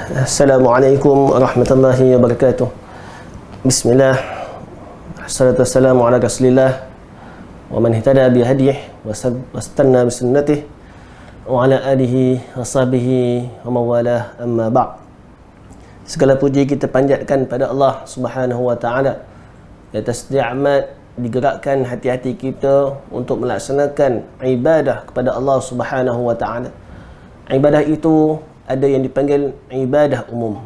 Assalamualaikum warahmatullahi wabarakatuh. Bismillah. Assalatu wassalamu ala rasulillah wa man ihtada bi hadyihi wastanna bi sunnatihi wa ala alihi wa sahbihi wa mawalah, amma ba'd. Segala puji kita panjatkan pada Allah Subhanahu wa taala atas nikmat digerakkan hati-hati kita untuk melaksanakan ibadah kepada Allah Subhanahu wa taala. Ibadah itu ada yang dipanggil ibadah umum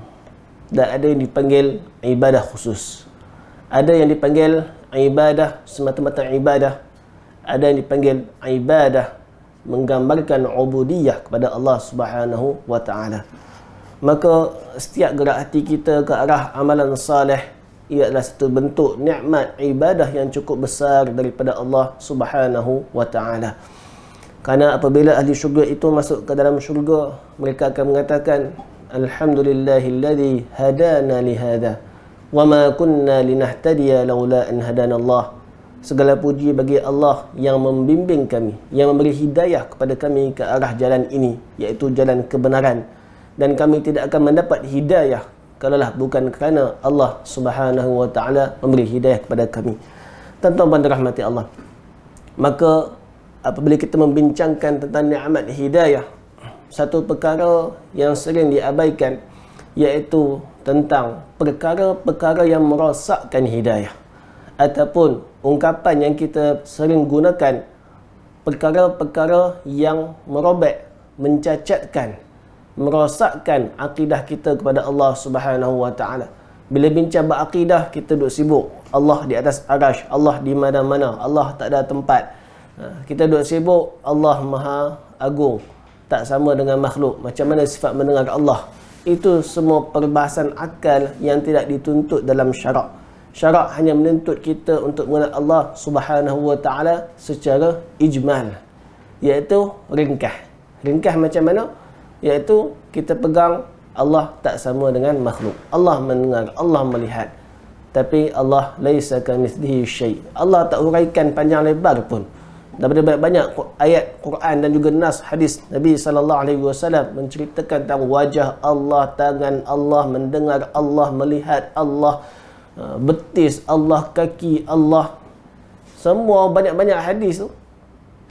dan ada yang dipanggil ibadah khusus. Ada yang dipanggil ibadah semata-mata ibadah, ada yang dipanggil ibadah menggambarkan ubudiyah kepada Allah Subhanahu wa taala. Maka setiap gerak hati kita ke arah amalan saleh ia adalah satu bentuk nikmat ibadah yang cukup besar daripada Allah Subhanahu wa taala. Kerana apabila ahli syurga itu masuk ke dalam syurga, mereka akan mengatakan alhamdulillahilladzi hadana lihada wa ma kunna linahtadiya laula an hadana Allah. Segala puji bagi Allah yang membimbing kami, yang memberi hidayah kepada kami ke arah jalan ini, iaitu jalan kebenaran, dan kami tidak akan mendapat hidayah kalaulah bukan kerana Allah Subhanahu wa taala memberi hidayah kepada kami. Tuan-tuan dan rahmati Allah, maka apabila kita membincangkan tentang nikmat hidayah, satu perkara yang sering diabaikan iaitu tentang perkara-perkara yang merosakkan hidayah, ataupun ungkapan yang kita sering gunakan perkara-perkara yang merobek, mencacatkan, merosakkan akidah kita kepada Allah Subhanahu wa taala. Bila bincang berakidah, kita duk sibuk Allah di atas arasy, Allah di mana-mana, Allah tak ada tempat. Kita duk sibuk Allah Maha Agung, tak sama dengan makhluk. Macam mana sifat mendengar Allah? Itu semua perbahasan akal yang tidak dituntut dalam syarak. Syarak hanya menuntut kita untuk mengenal Allah Subhanahu wa taala secara ijmal, iaitu ringkas. Ringkas macam mana? Iaitu kita pegang Allah tak sama dengan makhluk. Allah mendengar, Allah melihat, tapi Allah laisa kamitslihi syai'. Allah tak huraikan panjang lebar pun. Daripada banyak ayat Quran dan juga nas hadis Nabi sallallahu alaihi wasallam menceritakan tentang wajah Allah, tangan Allah, mendengar Allah, melihat Allah, betis Allah, kaki Allah. Semua banyak-banyak hadis tu,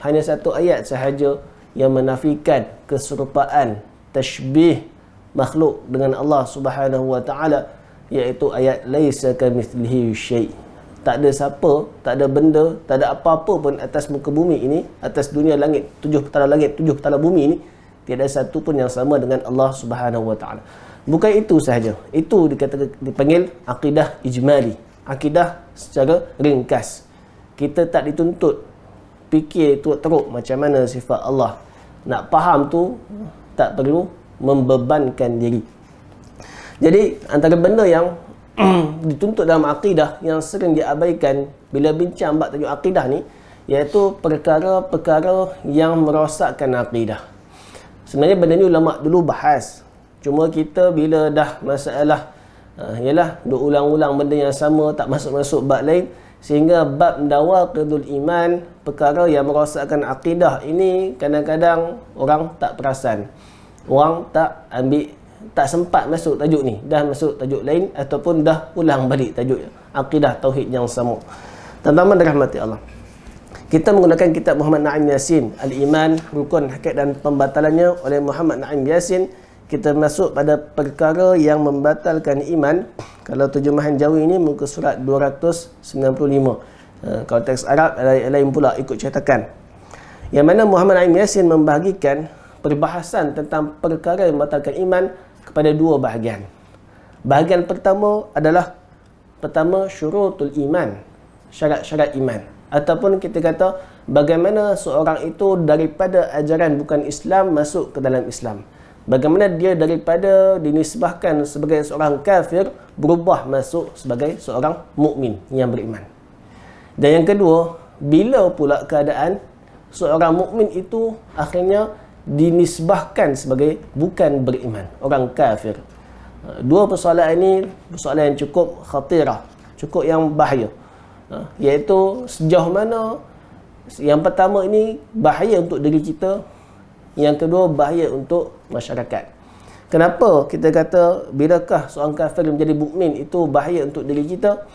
hanya satu ayat sahaja yang menafikan keserupaan, tashbih makhluk dengan Allah Subhanahu wa taala, iaitu ayat laisa kamitslihi syai'. Tak ada siapa, tak ada benda, tak ada apa-apa pun atas muka bumi ini, atas dunia langit, 7 petala bumi ini, tiada satu pun yang sama dengan Allah Subhanahu wa taala. Bukan itu sahaja, itu dipanggil akidah ijmali, akidah secara ringkas. Kita tak dituntut fikir teruk macam mana sifat Allah. Nak faham tu tak perlu membebankan diri. Jadi antara benda yang dituntut dalam akidah yang sering diabaikan bila bincang bab tajuk akidah ni, iaitu perkara-perkara yang merosakkan akidah. Sebenarnya benda ni ulama dulu bahas, cuma kita bila dah masalah ialah duk ulang-ulang benda yang sama, tak masuk-masuk bab lain, sehingga bab nawaqidul iman, perkara yang merosakkan akidah ini, kadang-kadang orang tak perasan, orang tak ambil, tak sempat masuk tajuk ni, dah masuk tajuk lain ataupun dah ulang balik tajuk akidah tauhid yang sama. Tuan-tuan dan rahmati Allah, kita menggunakan kitab Muhammad Naim Yasin, Al-Iman, Rukun, Hakikat dan Pembatalannya oleh Muhammad Naim Yasin. Kita masuk pada perkara yang membatalkan iman. Kalau terjemahan Jawi ini muka surat 295. Kalau teks Arab lain pula ikut cetakan. Yang mana Muhammad Naim Yasin membahagikan perbahasan tentang perkara yang membatalkan iman kepada dua bahagian. Bahagian pertama adalah syurutul iman, syarat-syarat iman, ataupun kita kata bagaimana seorang itu daripada ajaran bukan Islam masuk ke dalam Islam. Bagaimana dia daripada dinisbahkan sebagai seorang kafir berubah masuk sebagai seorang mukmin yang beriman. Dan yang kedua, bila pula keadaan seorang mukmin itu akhirnya dinisbahkan sebagai bukan beriman, orang kafir. Dua persoalan ini persoalan yang cukup khatirah, cukup yang bahaya. Iaitu sejauh mana yang pertama ini bahaya untuk diri kita, yang kedua bahaya untuk masyarakat. Kenapa kita kata bilakah seorang kafir menjadi mukmin itu bahaya untuk diri kita?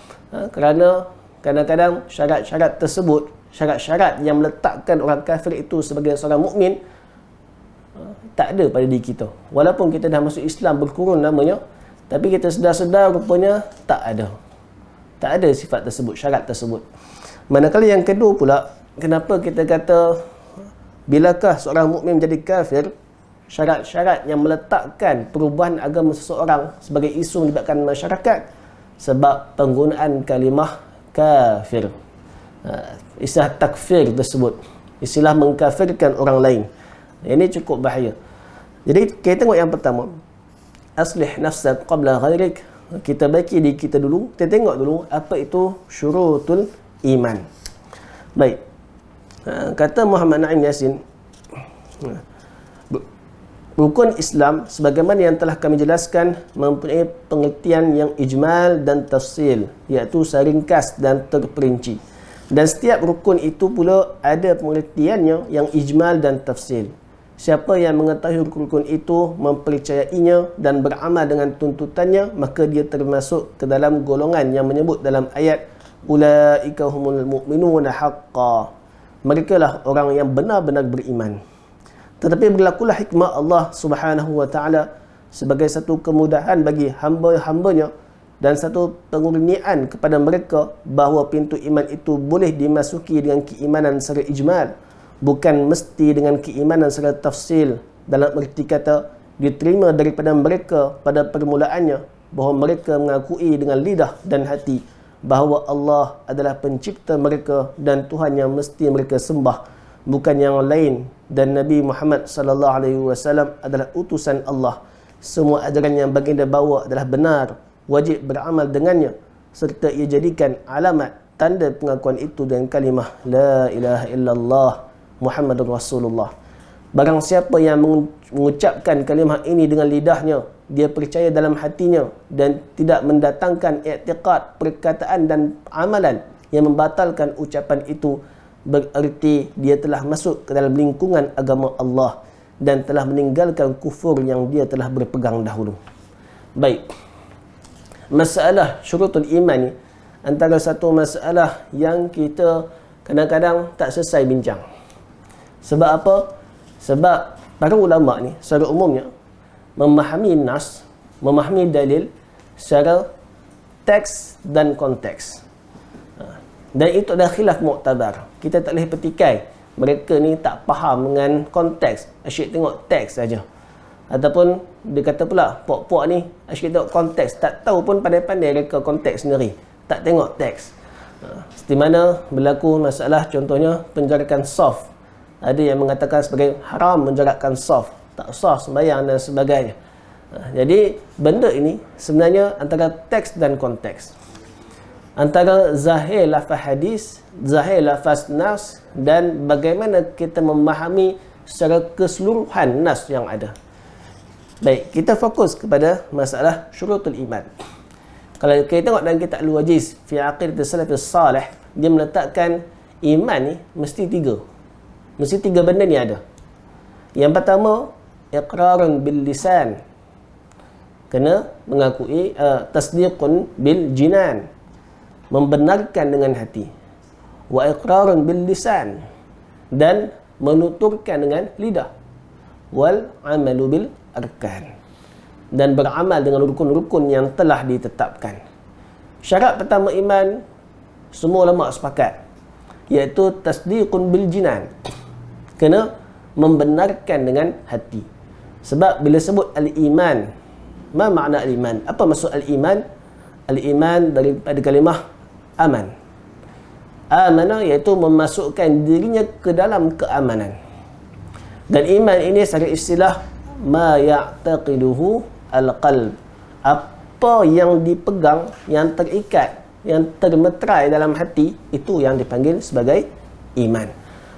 Kerana kadang-kadang syarat-syarat tersebut, syarat-syarat yang meletakkan orang kafir itu sebagai seorang mukmin tak ada pada diri kita. Walaupun kita dah masuk Islam berkurun namanya, tapi kita sedar-sedar rupanya tak ada. Tak ada sifat tersebut, syarat tersebut. Manakala yang kedua pula, kenapa kita kata bilakah seorang mukmin menjadi kafir? Syarat-syarat yang meletakkan perubahan agama seseorang sebagai isu melibatkan masyarakat, sebab penggunaan kalimah kafir, istilah takfir tersebut, istilah mengkafirkan orang lain. Ini cukup bahaya. Jadi kita tengok yang pertama, aslih nafsak qabla ghairik. Kita baiki diri kita dulu, kita tengok dulu apa itu syurutul iman. Baik, kata Muhammad Naim Yasin, rukun Islam sebagaimana yang telah kami jelaskan mempunyai pengertian yang ijmal dan tafsil, iaitu seringkas dan terperinci. Dan setiap rukun itu pula ada pengertiannya yang ijmal dan tafsil. Siapa yang mengetahui rukun itu, mempercayainya dan beramal dengan tuntutannya, maka dia termasuk ke dalam golongan yang menyebut dalam ayat ulaika humul mu'minuna haqqan. Mereka lah orang yang benar-benar beriman. Tetapi berlakulah hikmah Allah Subhanahu wa taala sebagai satu kemudahan bagi hamba-hambanya dan satu pengurnian kepada mereka bahawa pintu iman itu boleh dimasuki dengan keimanan secara ijmal, bukan mesti dengan keimanan secara tafsil, dalam erti kata diterima daripada mereka pada permulaannya bahawa mereka mengakui dengan lidah dan hati bahawa Allah adalah pencipta mereka dan Tuhan yang mesti mereka sembah, bukan yang lain, dan Nabi Muhammad sallallahu alaihi wasallam adalah utusan Allah. Semua ajaran yang baginda bawa adalah benar, wajib beramal dengannya, serta ia jadikan alamat tanda pengakuan itu dengan kalimah la ilaha illallah Muhammadur Rasulullah. Barang siapa yang mengucapkan kalimah ini dengan lidahnya, dia percaya dalam hatinya dan tidak mendatangkan i'tiqad, perkataan dan amalan yang membatalkan ucapan itu, bererti dia telah masuk ke dalam lingkungan agama Allah dan telah meninggalkan kufur yang dia telah berpegang dahulu. Baik, masalah syurutul iman ni antara satu masalah yang kita kadang-kadang tak selesai bincang. Sebab apa? Sebab para ulama ni secara umumnya memahami nas, memahami dalil secara teks dan konteks. Dan itu adalah khilaf mu'tabar. Kita tak boleh petikai mereka ni tak faham dengan konteks, asyik tengok teks saja. Ataupun dia kata pula puak-puak ni asyik tengok konteks, tak tahu pun pandai-pandai reka konteks sendiri, tak tengok teks. Seperti mana berlaku masalah contohnya penjarakan soft. Ada yang mengatakan sebagai haram menjarakkan soft, tak sah sembahyang dan sebagainya. Jadi benda ini sebenarnya antara teks dan konteks, antara zahir lafaz hadis, zahir lafaz nas, dan bagaimana kita memahami secara keseluruhan nas yang ada. Baik, kita fokus kepada masalah syurutul iman. Kalau kita tengok dalam kitab Al-Wajiz fi Aqidatus Salafus Salih, dia meletakkan iman ni mesti tiga. Mesti tiga benda ni ada. Yang pertama, iqrarun bil lisan. Kena mengakui, tasdiqun bil jinan, membenarkan dengan hati. Wa iqrarun bil lisan, dan menuturkan dengan lidah. Wal amalu bil arkan, dan beramal dengan rukun-rukun yang telah ditetapkan. Syarat pertama iman, semua ulama sepakat, iaitu tasdiqun bil jinan, kena membenarkan dengan hati. Sebab bila sebut al-iman, ma makna al-iman? Apa maksud al-iman? Al-iman daripada kalimah aman. Amanah iaitu memasukkan dirinya ke dalam keamanan. Dan iman ini secara istilah ma ya'taqiduhu al-qalb. Apa yang dipegang, yang terikat, yang termeterai dalam hati, itu yang dipanggil sebagai iman.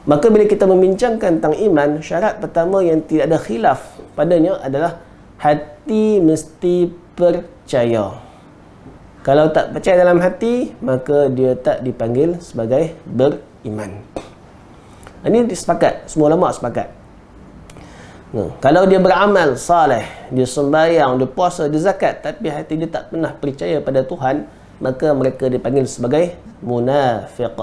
Maka bila kita membincangkan tentang iman, syarat pertama yang tidak ada khilaf padanya adalah hati mesti percaya. Kalau tak percaya dalam hati, maka dia tak dipanggil sebagai beriman. Ini disepakat, semua ulama sepakat. Kalau dia beramal saleh, dia sembahyang, dia puasa, dia zakat, tapi hati dia tak pernah percaya pada Tuhan, maka mereka dipanggil sebagai munafiq.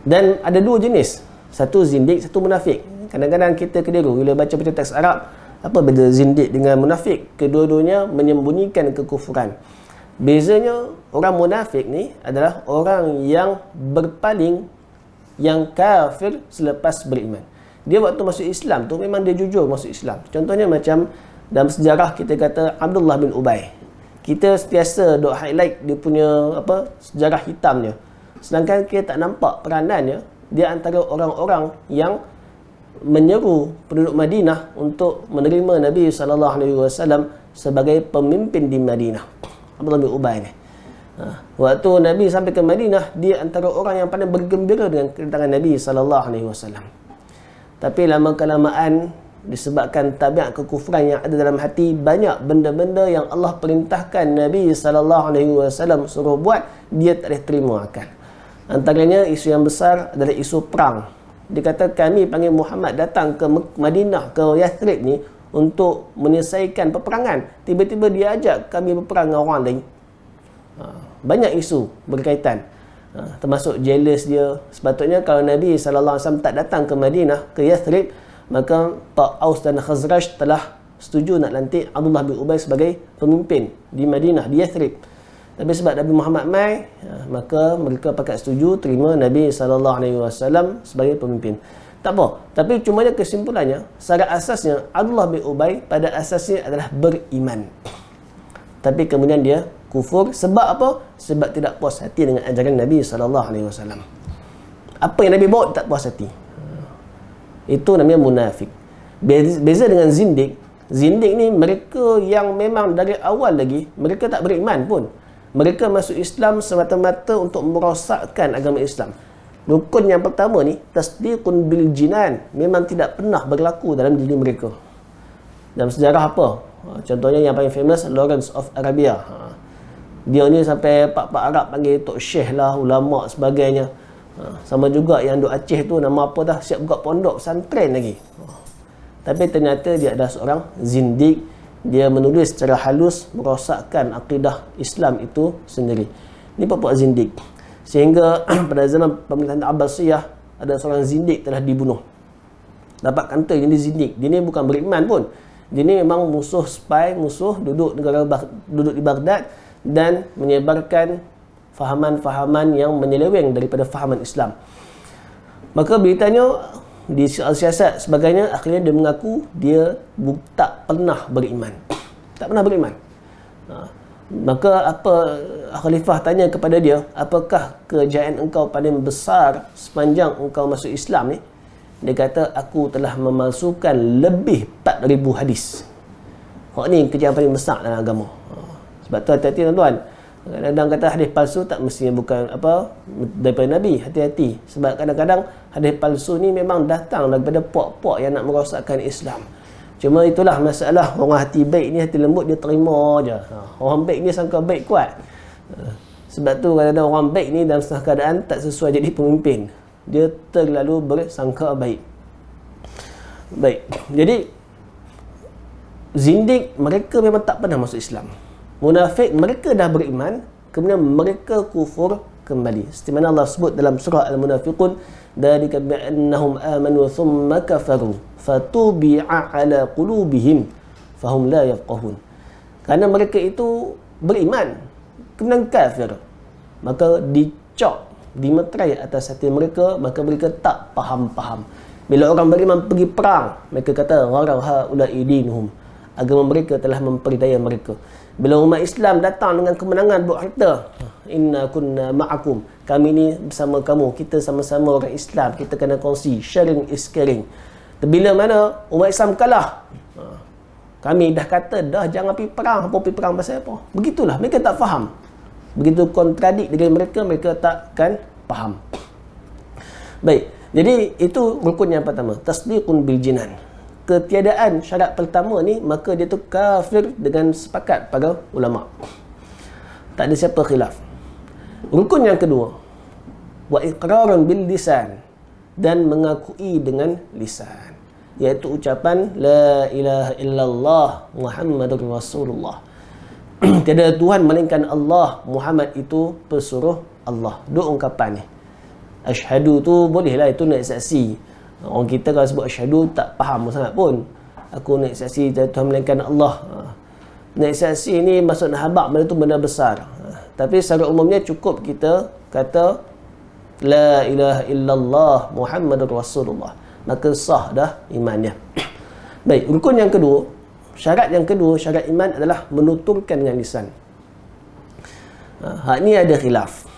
Dan ada dua jenis, satu zindik, satu munafik. Kadang-kadang kita keliru bila baca teks Arab, apa beza zindik dengan munafik? Kedua-duanya menyembunyikan kekufuran. Bezanya, orang munafik ni adalah orang yang berpaling, yang kafir selepas beriman. Dia waktu masuk Islam tu memang dia jujur masuk Islam. Contohnya macam dalam sejarah kita kata Abdullah bin Ubay. Kita sentiasa duk highlight dia punya sejarah hitamnya. Sedangkan kita tak nampak peranannya. Dia antara orang-orang yang menyeru penduduk Madinah untuk menerima Nabi SAW sebagai pemimpin di Madinah. Abdullah bin Ubay ni. Waktu Nabi sampai ke Madinah, dia antara orang yang paling bergembira dengan kedatangan Nabi SAW. Tapi lama-kelamaan disebabkan tabiat kekufuran yang ada dalam hati, banyak benda-benda yang Allah perintahkan Nabi SAW suruh buat, dia tak boleh terima akan. Antaranya isu yang besar adalah isu perang. Dia kata kami panggil Muhammad datang ke Madinah, ke Yathrib ni untuk menyelesaikan peperangan. Tiba-tiba dia ajak kami berperang dengan orang lain. Banyak isu berkaitan. Termasuk jealous dia. Sepatutnya kalau Nabi SAW tak datang ke Madinah, ke Yathrib, maka Pak Aus dan Khazraj telah setuju nak lantik Abdullah bin Ubay sebagai pemimpin di Madinah, di Yathrib. Tapi sebab Nabi Muhammad mai, maka mereka pakat setuju terima Nabi SAW sebagai pemimpin. Tak apa. Tapi cumanya kesimpulannya, secara asasnya Abdullah bin Ubay pada asasnya adalah beriman. Tapi kemudian dia kufur. Sebab apa? Sebab tidak puas hati dengan ajaran Nabi SAW. Apa yang Nabi bawa tak puas hati. Itu namanya munafik. Beza dengan zindik. Zindik ni mereka yang memang dari awal lagi mereka tak beriman pun. Mereka masuk Islam semata-mata untuk merosakkan agama Islam. Rukun yang pertama ni, tasdiqun bil jinan, memang tidak pernah berlaku dalam diri mereka. Dalam sejarah apa? Contohnya yang paling famous, Lawrence of Arabia. Dia ni sampai pak-pak Arab panggil Tok Syekh lah, ulama' sebagainya. Sama juga yang duk Aceh tu, nama apa dah, siap buka pondok pesantren lagi. Tapi ternyata dia adalah seorang zindik. Dia menulis secara halus merosakkan akidah Islam itu sendiri. Ini pak-pak zindik. Sehingga pada zaman pemerintahan Abbasiyah, ada seorang zindik telah dibunuh. Dapat kata jadi zindik. Dia ni bukan beriman pun. Dia ni memang musuh spy, musuh duduk di Baghdad dan menyebarkan fahaman-fahaman yang menyeleweng daripada fahaman Islam. Maka beritanya di siasat sebagainya, akhirnya dia mengaku dia tak pernah beriman. Tak pernah beriman. Maka apa khalifah tanya kepada dia, apakah kejayaan engkau paling besar sepanjang engkau masuk Islam ni? Dia kata, aku telah memalsukan lebih 4,000 hadis. Ni kejayaan paling besar dalam agama. Sebab tu hati-hati tuan-tuan. Kadang-kadang kata hadis palsu tak mestinya bukan daripada Nabi. Hati-hati. Sebab kadang-kadang hadis palsu ni memang datang daripada puak-puak yang nak merosakkan Islam. Cuma itulah masalah, orang hati baik ni, hati lembut, dia terima je. Orang baik ni sangka baik kuat. Sebab tu kadang-kadang orang baik ni dalam setengah keadaan tak sesuai jadi pemimpin. Dia terlalu bersangka baik. Baik. Jadi zindik mereka memang tak pernah masuk Islam. Munafik mereka dah beriman, kemudian mereka kufur kembali. Seperti mana Allah sebut dalam surah Al-Munafiqun, dzalika bi'annahum amanu thumma kafaru fatubi'a ala qulubihim fahum la yafqahun. Karena mereka itu beriman kemudian kafir, maka dicop, dimeterai atas hati mereka, maka mereka tak faham-faham. Bila orang beriman pergi perang, mereka kata gharau haula'i dinuhum, agama mereka telah memperdaya mereka. Bila umat Islam datang dengan kemenangan buat harta, inna kunna ma'akum, kami ni bersama kamu, kita sama-sama orang Islam, kita kena kongsi, sharing is caring. Bila mana umat Islam kalah, kami dah kata dah jangan pergi perang, apa pergi perang pasal apa? Begitulah, mereka tak faham. Begitu kontradik dengan mereka, mereka takkan faham. Baik, jadi itu rukun yang pertama, tasdiqun bil jinan. Ketiadaan syarat pertama ni, maka dia tu kafir dengan sepakat para ulama. Tak ada siapa khilaf. Rukun yang kedua, wa iqrarun bil lisan, dan mengakui dengan lisan. iaitu ucapan la ilaha illallah Muhammadur Rasulullah. Tiada Tuhan melainkan Allah, Muhammad itu pesuruh Allah. Dua ungkapan ni. Asyhadu tu bolehlah, itu naik saksi. Orang kita kalau sebut asyhadu tak faham sangat pun. Aku naik saksi tiada Tuhan melainkan Allah. Naik saksi ni maksud nak habaq benda tu benda besar. Tapi secara umumnya cukup kita kata la ilaha illallah Muhammadur Rasulullah, maka sah dah imannya. Baik, rukun yang kedua, syarat yang kedua, syarat iman adalah menuturkan dengan lisan. Hak ni ada khilaf.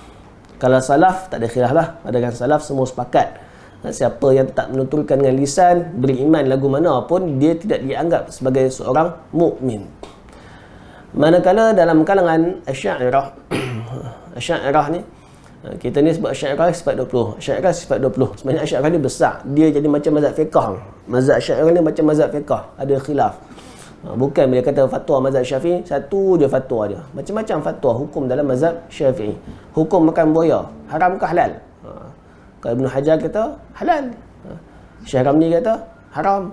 Kalau salaf tak ada khilaf lah. Padahal salaf semua sepakat. Siapa yang tak menuturkan dengan lisan, beriman lagu mana pun, dia tidak dianggap sebagai seorang mukmin. Manakala dalam kalangan Asy'ariyah, Asy'ariyah ni, kita ni sebut Asy'ariyah sifat 20. Asy'ariyah sifat 20. Sebenarnya Asy'ariyah ni besar. Dia jadi macam mazhab fiqh. Mazhab Asy'ariyah ni macam mazhab fiqh. Ada khilaf. Bukan bila kata fatwa mazhab Syafi'i, satu je fatwa dia. Macam-macam fatwa hukum dalam mazhab Syafi'i. Hukum makan buaya, haram ke halal? Kalau Ibn Hajar kata halal. Syekh Ramli kata haram.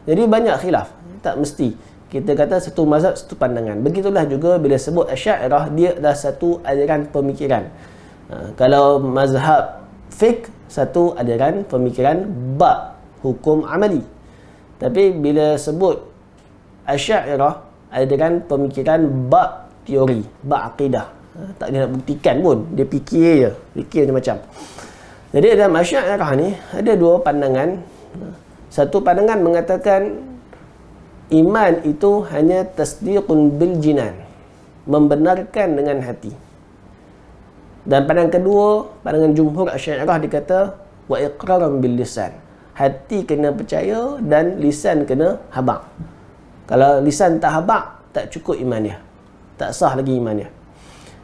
Jadi banyak khilaf. Tak mesti kita kata satu mazhab, satu pandangan. Begitulah juga bila sebut Asy'ariyah, dia adalah satu aliran pemikiran. Kalau mazhab fiqh, satu aliran pemikiran bab hukum amali. Tapi bila sebut Asy'ariyah, aliran pemikiran bab teori, bab akidah. Tak dia nak buktikan pun, dia fikir je, fikir macam-macam. Jadi dalam Asy'ariyah ni ada dua pandangan. Satu pandangan mengatakan iman itu hanya tasdiqun bil jinan, membenarkan dengan hati. Dan pandangan kedua, pandangan jumhur Asy'ariyah, dikata wa iqraran bil lisan, hati kena percaya dan lisan kena habaq. Kalau lisan tak habaq, tak cukup imannya, tak sah lagi imannya.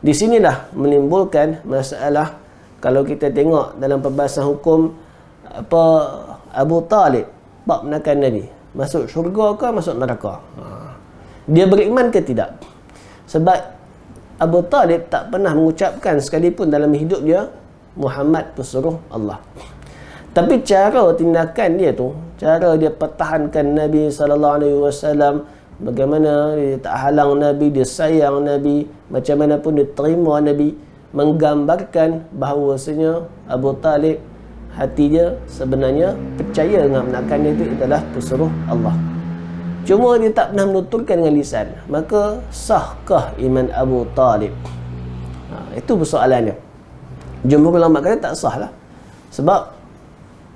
Di sinilah menimbulkan masalah. Kalau kita tengok dalam perbahasan hukum Abu Talib bab menakan Nabi, masuk syurga ke masuk neraka? Dia beriman ke tidak? Sebab Abu Talib tak pernah mengucapkan sekalipun dalam hidup dia Muhammad pesuruh Allah. Tapi cara tindakan dia tu, cara dia pertahankan Nabi SAW, bagaimana dia tak halang Nabi, dia sayang Nabi, macam mana pun dia terima Nabi, menggambarkan bahawasanya Abu Talib hati dia sebenarnya percaya dengan menakan itu adalah pesuruh Allah. Cuma dia tak pernah menuturkan dengan lisan. Maka sahkah iman Abu Talib? Itu persoalannya. Jumhur ulama kata tak sah lah. Sebab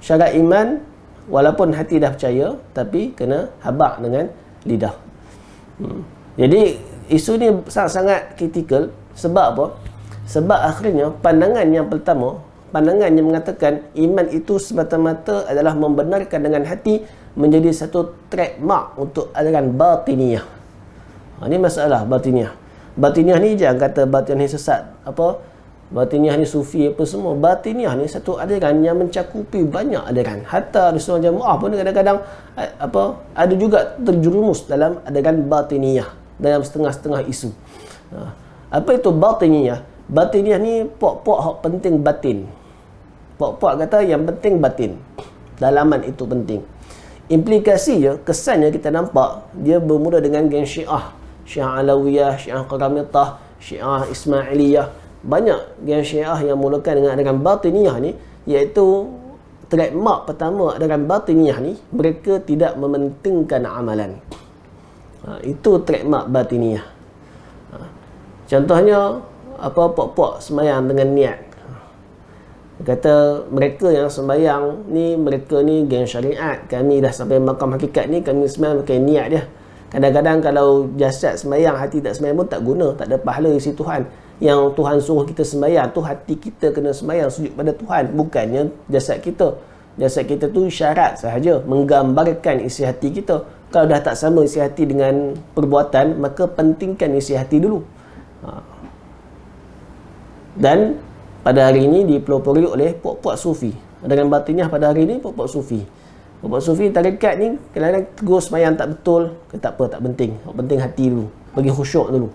syarat iman, walaupun hati dah percaya, tapi kena habaq dengan lidah. Jadi isu ni sangat-sangat kritikal. Sebab apa? Sebab akhirnya pandangan yang pertama, pandangan yang mengatakan iman itu semata-mata adalah membenarkan dengan hati, menjadi satu trademark untuk aliran batiniyah. Ini masalah batiniyah. Batiniyah ni jangan kata batiniyah ni sesat, batiniyah ni sufi apa semua. Batiniyah ni satu aliran yang mencakupi banyak aliran. Hatta Rasulullah Jamaah pun kadang-kadang ada juga terjerumus dalam aliran batiniyah dalam setengah-setengah isu. Apa itu batiniyah? Batiniyah ni pok-pok hak penting batin. Pok-pok kata yang penting batin. Dalaman itu penting. Implikasinya, kesannya kita nampak dia bermula dengan geng Syiah, Syiah Alawiyah, Syiah Qaramitah, Syiah Ismailiyah. Banyak geng Syiah yang mulakan dengan batiniyah ni, iaitu trademark pertama dengan batiniyah ni, mereka tidak mementingkan amalan. Itu trademark batiniyah. Contohnya pok-pok sembahyang dengan niat. Kata mereka yang sembahyang ni, mereka ni geng syariat, kami dah sampai makam hakikat ni, kami sembahyang pakai niat dia. Kadang-kadang kalau jasad sembahyang, hati tak sembahyang pun tak guna, tak ada pahala isi Tuhan. Yang Tuhan suruh kita sembahyang tu hati kita kena sembahyang sujud pada Tuhan, bukannya jasad kita. Jasad kita tu syarat sahaja, menggambarkan isi hati kita. Kalau dah tak sama isi hati dengan perbuatan, maka pentingkan isi hati dulu. Dan pada hari ini dipelopori oleh pok-pok sufi. Dengan batinnya pada hari ini pok-pok sufi. Pok-pok sufi tarekat ni kadang-kadang tegur sembahyang tak betul, tak apa, tak penting. Yang penting hati dulu, bagi khusyuk dulu.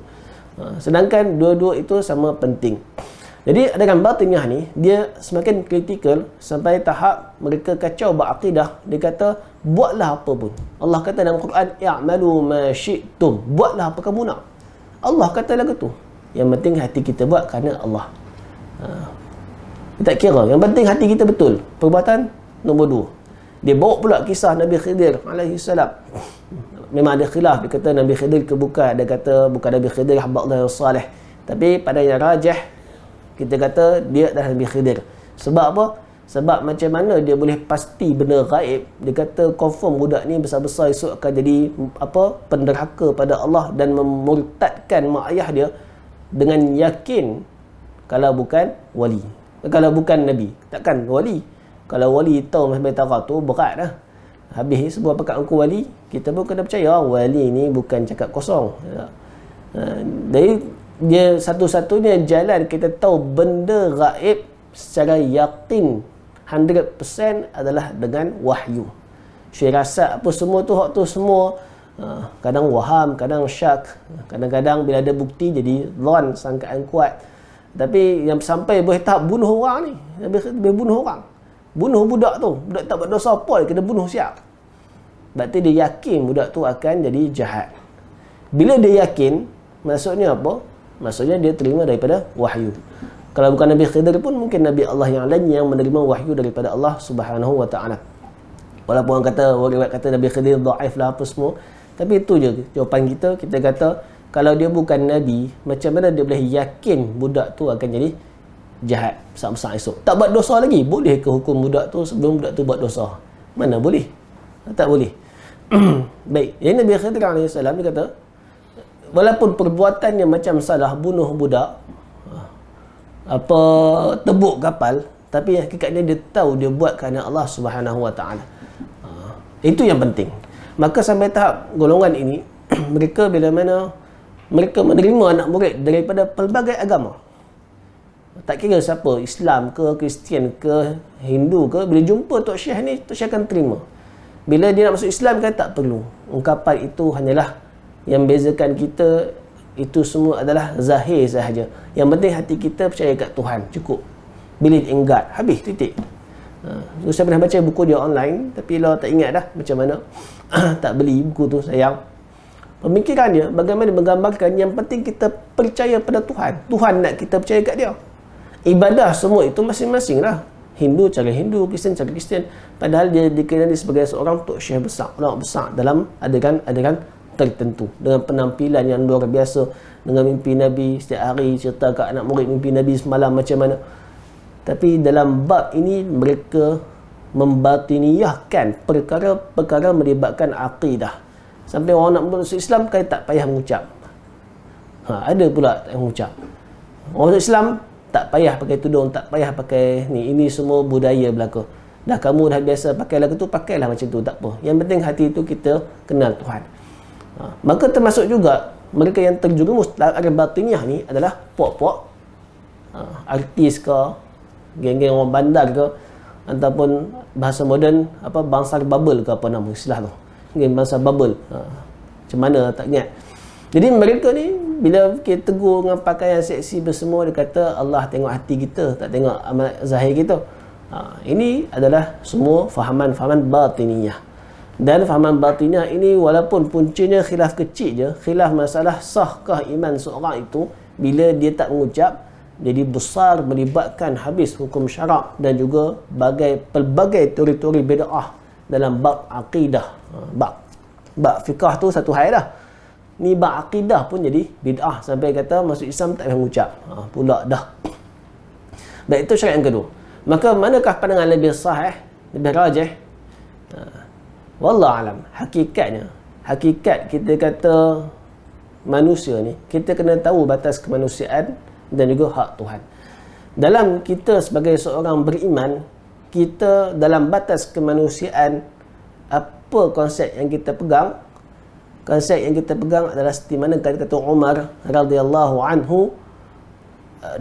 Sedangkan dua-dua itu sama penting. Jadi dengan batinnya ni dia semakin kritikal sampai tahap mereka kacau bab akidah. Dia kata buatlah apa pun. Allah kata dalam Quran, i'malu ma syi'tum, buatlah apa kamu nak. Allah kata lagu tu. Yang penting hati kita buat kerana Allah. Tak kira, yang penting hati kita betul. Perbuatan nombor 2. Dia bawa pula kisah Nabi Khidir alaihi salam. Memang ada khilaf, dia kata Nabi Khidir ke bukan, dia kata bukan Nabi Khidir, hamba Allah yang salih. Tapi pada yang rajah, kita kata dia adalah Nabi Khidir. Sebab apa? Sebab macam mana dia boleh pasti benda gaib? Dia kata confirm budak ni besar-besar esok akan jadi penderhaka pada Allah dan memurtadkan mak ayah dia, dengan yakin kalau bukan wali, kalau bukan Nabi. Takkan wali? Kalau wali tahu sampai taraf tu berat dah. Habis semua pakat aku wali, kita pun kena percaya wali ni bukan cakap kosong. Jadi dia satu-satunya jalan kita tahu benda gaib secara yakin 100% adalah dengan wahyu. Syirasat apa semua tu, hak tu semua kadang waham, kadang syak, kadang-kadang bila ada bukti jadi zon, sangkaan kuat. Tapi yang sampai boleh tahap bunuh orang ni, dia bunuh orang, bunuh budak tu, budak tak buat dosa apa, kena bunuh siap. Berarti dia yakin budak tu akan jadi jahat. Bila dia yakin, maksudnya apa? Maksudnya dia terima daripada wahyu. Kalau bukan Nabi Khidir pun mungkin Nabi Allah yang lain yang menerima wahyu daripada Allah Subhanahu wa taala. Walaupun orang kata, orang kata Nabi Khidir dhaif lah apa semua, tapi itu je jawapan kita. Kita kata kalau dia bukan Nabi, macam mana dia boleh yakin budak tu akan jadi jahat besar-besar esok? Tak buat dosa lagi, boleh ke hukum budak tu sebelum budak tu buat dosa? Mana boleh? Tak boleh. Baik, yang Nabi Khidir AS dia kata, walaupun perbuatannya macam salah, bunuh budak, apa tebuk kapal, tapi hakikatnya dia tahu dia buat kerana Allah Subhanahu wa taala. Itu yang penting. Maka sampai tahap golongan ini mereka bila mana mereka menerima anak murid daripada pelbagai agama, tak kira siapa, Islam ke, Kristian ke, Hindu ke, bila jumpa Tok Syekh ni, Tok Syekh akan terima. Bila dia nak masuk Islam kan tak perlu. Ungkapan itu hanyalah yang bezakan kita, itu semua adalah zahir sahaja. Yang penting hati kita percaya kat Tuhan, cukup. Believe in God, habis, titik. Saya pernah baca buku dia online, tapi lah tak ingat dah macam mana. Tak beli buku tu, sayang. Pemikiran dia bagaimana menggambarkan yang penting kita percaya pada Tuhan. Tuhan nak kita percaya kat dia. Ibadah semua itu masing-masing lah. Hindu cara Hindu, Kristian cara Kristian. Padahal dia dikenali sebagai seorang Tok Syekh besar, ulama besar dalam adegan tertentu, dengan penampilan yang luar biasa, dengan mimpi Nabi setiap hari, cerita kat anak murid mimpi Nabi semalam macam mana. Tapi dalam bab ini mereka membatiniyahkan perkara-perkara melibatkan akidah, sampai orang nak masuk Islam kan tak payah mengucap. Ada pula tak mengucap. Orang Islam tak payah pakai tudung, tak payah pakai ni, ini semua budaya belaka. Dah kamu dah biasa pakai lagu tu, pakailah macam tu, tak apa. Yang penting hati itu kita kenal Tuhan. Maka termasuk juga mereka yang terjerumus dalam batiniah ni adalah puak-puak artis ke, geng-geng orang bandar ke, ataupun bahasa moden bangsar bubble ke, apa nama istilah tu, geng bangsa bubble. Macam mana tak ingat. Jadi mereka ni bila kita tegur dengan pakaian seksi bersemua, dia kata Allah tengok hati kita, tak tengok amal zahir kita. Ini adalah semua fahaman-fahaman batiniyah. Dan fahaman batiniyah ini walaupun puncanya khilaf kecil je, khilaf masalah sahkah iman seorang itu, bila dia tak mengucap, jadi besar, melibatkan habis hukum syarak dan juga pelbagai teori-teori bid'ah dalam bab akidah. Bab fiqah tu satu hal dah. Ni bab akidah pun jadi bid'ah, sampai kata masuk Islam tak payah mengucap. Pula dah. Baik, itu syarat yang kedua. Maka manakah pandangan lebih sahih, lebih rajih? Wallahu alam. Hakikat kita kata manusia ni, kita kena tahu batas kemanusiaan dan juga hak Tuhan. Dalam kita sebagai seorang beriman, kita dalam batas kemanusiaan, apa konsep yang kita pegang? Konsep yang kita pegang adalah seperti mana kata Umar radhiyallahu anhu,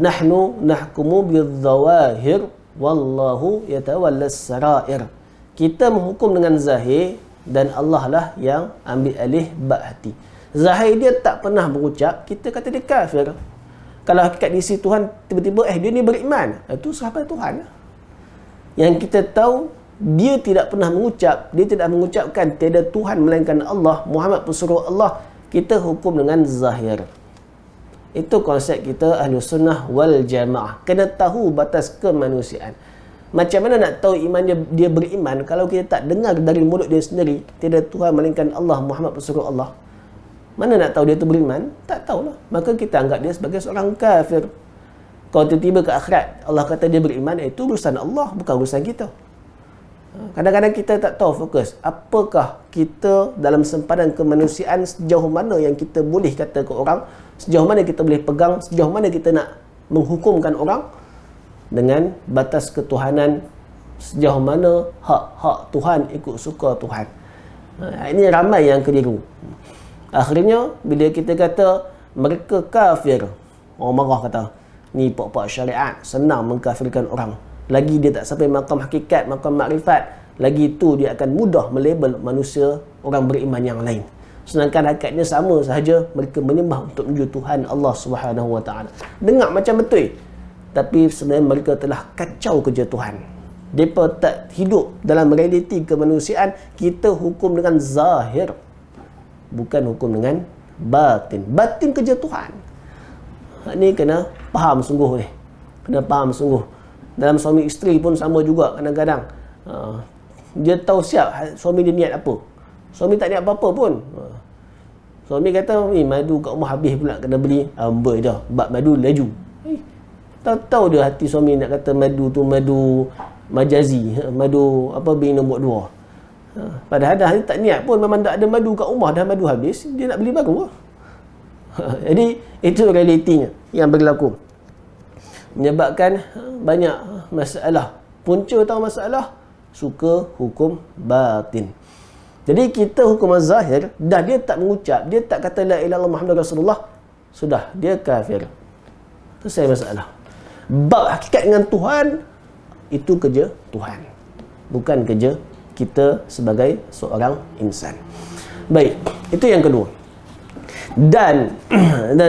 nahnu nahkumu bil-zawahir wallahu yatawallas sarair. Kita menghukum dengan zahir dan Allah lah yang ambil alih bab hati. Zahir dia tak pernah berucap, kita kata dia kafir. Kalau hakikat di sisi Tuhan, tiba-tiba dia ni beriman, itu sahabat Tuhan. Yang kita tahu dia tidak pernah dia tidak mengucapkan tiada Tuhan melainkan Allah, Muhammad pesuruh Allah, kita hukum dengan zahir. Itu konsep kita ahli sunnah wal jamaah. Kena tahu batas kemanusiaan. Macam mana nak tahu iman dia beriman kalau kita tak dengar dari mulut dia sendiri tiada Tuhan melainkan Allah, Muhammad pesuruh Allah? Mana nak tahu dia tu beriman? Tak tahulah. Maka kita anggap dia sebagai seorang kafir. Kalau tiba-tiba ke akhirat Allah kata dia beriman, itu urusan Allah, bukan urusan kita. Kadang-kadang kita tak tahu fokus. Apakah kita dalam sempadan kemanusiaan, sejauh mana yang kita boleh kata ke orang, sejauh mana kita boleh pegang, sejauh mana kita nak menghukumkan orang dengan batas ketuhanan, sejauh mana hak Tuhan ikut suka Tuhan. Ini ramai yang keliru. Akhirnya bila kita kata mereka kafir, orang marah kata ni pok-pok syariat senang mengkafirkan orang. Lagi dia tak sampai makam hakikat, makam makrifat, lagi tu dia akan mudah melabel manusia orang beriman yang lain. Sedangkan hakikatnya sama sahaja, mereka menyembah untuk menuju Tuhan Allah Subhanahu Wa Taala. Dengar macam betul, tapi sebenarnya mereka telah kacau kerja Tuhan. Mereka tak hidup dalam realiti kemanusiaan. Kita hukum dengan zahir, bukan hukum dengan batin. Batin kerja Tuhan. Ni kena faham sungguh ni. Kena faham sungguh. Dalam suami isteri pun sama juga kadang-kadang. Dia tahu siap suami dia niat apa. Suami tak niat apa-apa pun. Suami kata, madu kat rumah habis pula kena beli. Amboi dah, bab madu laju. Tahu-tahu dia hati suami nak kata madu tu madu majazi, madu apa bin nombor 2. Padahal dah tak niat pun, memang tak ada madu kat rumah, dah madu habis, dia nak beli baru. Jadi itu realitinya yang berlaku, menyebabkan banyak masalah. Punca tahu masalah, suka hukum batin. Jadi kita hukum zahir, dah dia tak mengucap, dia tak kata la ilaha illallah Muhammad Rasulullah, sudah dia kafir. Selesai masalah. Bab hakikat dengan Tuhan, itu kerja Tuhan, bukan kerja kita sebagai seorang insan. Baik, itu yang kedua. Dan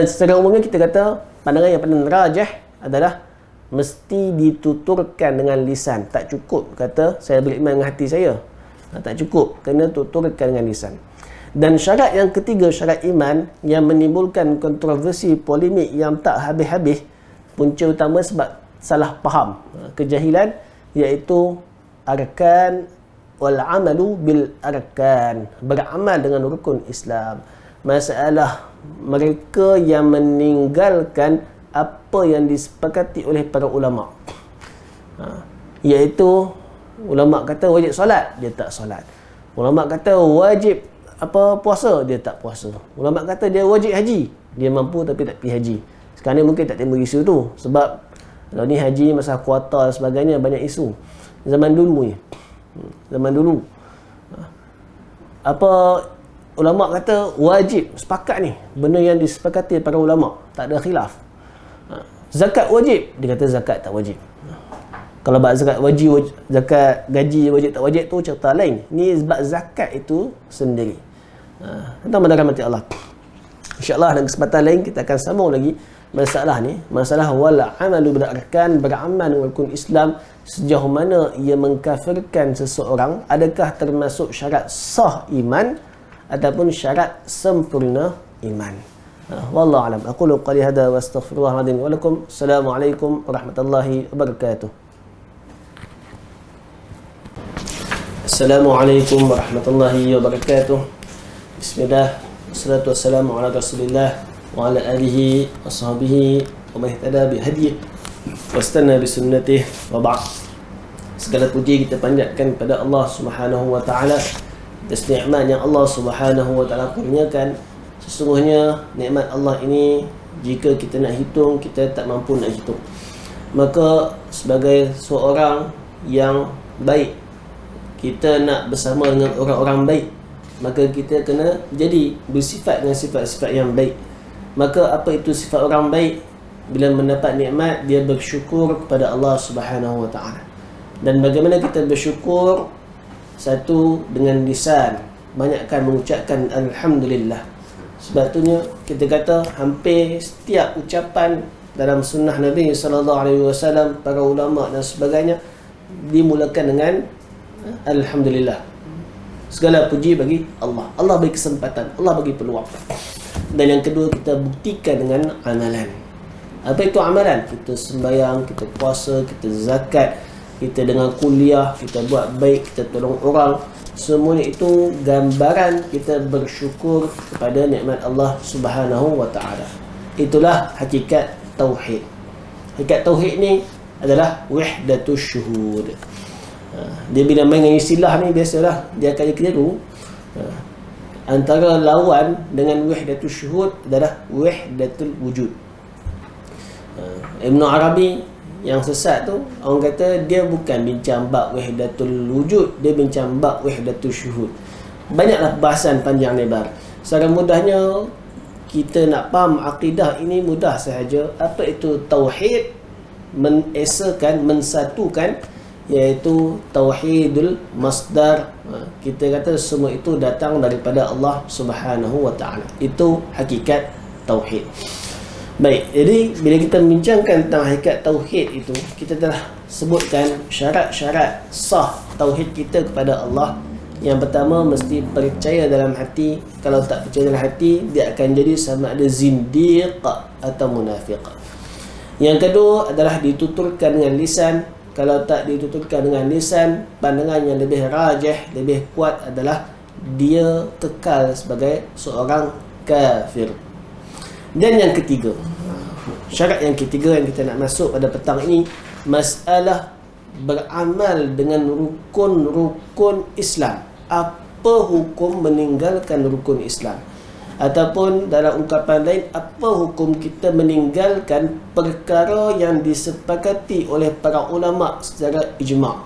secara umumnya kita kata pandangan yang paling rajih adalah mesti dituturkan dengan lisan. Tak cukup kata saya beriman dengan hati saya. Tak cukup, kena tuturkan dengan lisan. Dan syarat yang ketiga, syarat iman yang menimbulkan kontroversi, polemik yang tak habis-habis, punca utama sebab salah faham, kejahilan, iaitu arkan wal amalu bil arkan, beramal dengan rukun Islam. Masalah mereka yang meninggalkan apa yang disepakati oleh para ulama, iaitu ulama kata wajib solat, dia tak solat. Ulama kata wajib puasa, dia tak puasa. Ulama kata dia wajib haji, dia mampu tapi tak pergi haji. Sekarang ni mungkin tak timbul isu tu, sebab kalau ni haji masalah kuota dan sebagainya, banyak isu. Zaman dulu ni, zaman dulu ulama kata wajib, sepakat ni, benda yang disepakati para ulama, tak ada khilaf. Zakat wajib, dia kata zakat tak wajib. Kalau bab zakat wajib, zakat gaji wajib tak wajib tu cerita lain. Ni bab zakat itu sendiri. Tuan-tuan dan rahmati Allah, InsyaAllah dalam kesempatan lain kita akan sambung lagi masalah ni, masalah wal amalu bil arkan, beramal dengan rukun Islam, sejauh mana ia mengkafirkan seseorang, adakah termasuk syarat sah iman ataupun syarat sempurna iman. Wallahu alam. Aqulu qali hada wa astaghfirullah alazim wa lakum. Assalamualaikum warahmatullahi wabarakatuh. Assalamualaikum warahmatullahi wabarakatuh. Bismillah, wassalatu wassalamu ala rasulillah wa ala alihi wa sahbihi wa man ihtada bi hadihi wastanna bi sunnatihi wa ba'd. Segala puji kita panjatkan pada Allah Subhanahu wa taala atas nikmat yang Allah Subhanahu wa taala kurniakan. Sesungguhnya nikmat Allah ini jika kita nak hitung, kita tak mampu nak hitung. Maka sebagai seorang yang baik, kita nak bersama dengan orang-orang baik, maka kita kena jadi bersifat dengan sifat-sifat yang baik. Maka apa itu sifat orang baik? Bila mendapat nikmat, dia bersyukur kepada Allah Subhanahu wa taala. Dan bagaimana kita bersyukur? Satu, dengan lisan, banyakkan mengucapkan alhamdulillah. Sebab itunya kita kata hampir setiap ucapan dalam sunnah Nabi sallallahu alaihi wasallam, para ulama dan sebagainya, dimulakan dengan Alhamdulillah. Segala puji bagi Allah. Allah bagi kesempatan, Allah bagi peluang. Dan yang kedua, kita buktikan dengan amalan. Apa itu amalan? Kita sembahyang, kita puasa, kita zakat, kita dengan kuliah, kita buat baik, kita tolong orang. Semua itu gambaran kita bersyukur kepada nikmat Allah Subhanahu wa taala. Itulah hakikat tauhid. Hakikat tauhid ni adalah wahdatus syuhud. Dia bila main dengan istilah ni, biasalah dia akan keliru. Antara lawan dengan wahdatus syuhud adalah wahdatul wujud. Ibn Arabi yang sesat tu, orang kata dia bukan bincang bab wahdatul wujud, dia bincang bab wahdatul syuhud. Banyaklah bahasan panjang lebar. Secara mudahnya, kita nak faham akidah ini mudah sahaja. Apa itu tauhid? Menesakan, mensatukan, iaitu tauhidul masdar. Kita kata semua itu datang daripada Allah Subhanahu wa taala. Itu hakikat tauhid. Baik, jadi bila kita membincangkan tentang hakikat tauhid itu, kita telah sebutkan syarat-syarat sah tauhid kita kepada Allah. Yang pertama, mesti percaya dalam hati. Kalau tak percaya dalam hati, dia akan jadi sama ada zindiq atau munafiq. Yang kedua adalah dituturkan dengan lisan. Kalau tak dituturkan dengan lisan, pandangan yang lebih rajih, lebih kuat adalah dia kekal sebagai seorang kafir. Dan yang ketiga, syarat yang ketiga yang kita nak masuk pada petang ini, masalah beramal dengan rukun-rukun Islam. Apa hukum meninggalkan rukun Islam? Ataupun dalam ungkapan lain, apa hukum kita meninggalkan perkara yang disepakati oleh para ulama secara ijma',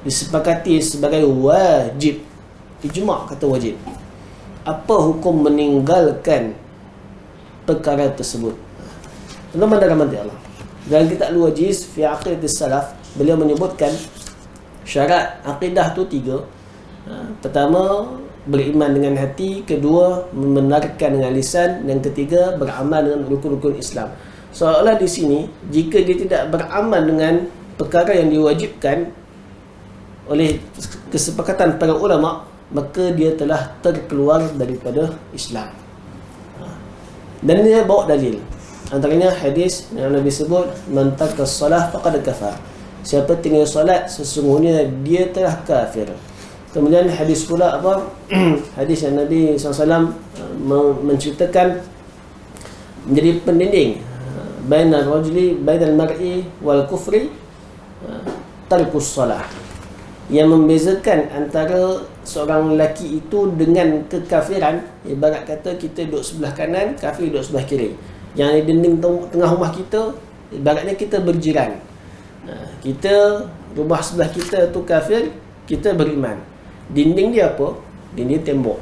disepakati sebagai wajib. Ijma' kata wajib. Apa hukum meninggalkan perkara tersebut? Tuan-tuan dan rahmati Allah, dalam kitab Al-Wajiz fi Aqidatis Salaf, beliau menyebutkan syarat akidah tu 3. Pertama, beriman dengan hati. Kedua, membenarkan dengan lisan. Dan ketiga, beramal dengan rukun-rukun Islam. Seolah di sini, jika dia tidak beramal dengan perkara yang diwajibkan oleh kesepakatan para ulama, maka dia telah terkeluar daripada Islam. Dan dia bawa dalil. Antaranya hadis yang Nabi sebut, man taraka salah faqad kafar. Siapa tinggal solat, sesungguhnya dia telah kafir. Kemudian hadis pula apa? Hadis yang Nabi SAW menceritakan menjadi pendinding bainal rajuli bainal mar'i wal kufri tarkus salah, yang membezakan antara seorang lelaki itu dengan kekafiran. Ibarat kata kita duduk sebelah kanan, kafir duduk sebelah kiri. Yang di dinding tengah rumah kita, ibaratnya kita berjiran. Kita, rumah sebelah kita tu kafir, kita beriman. Dinding dia apa? Dinding tembok.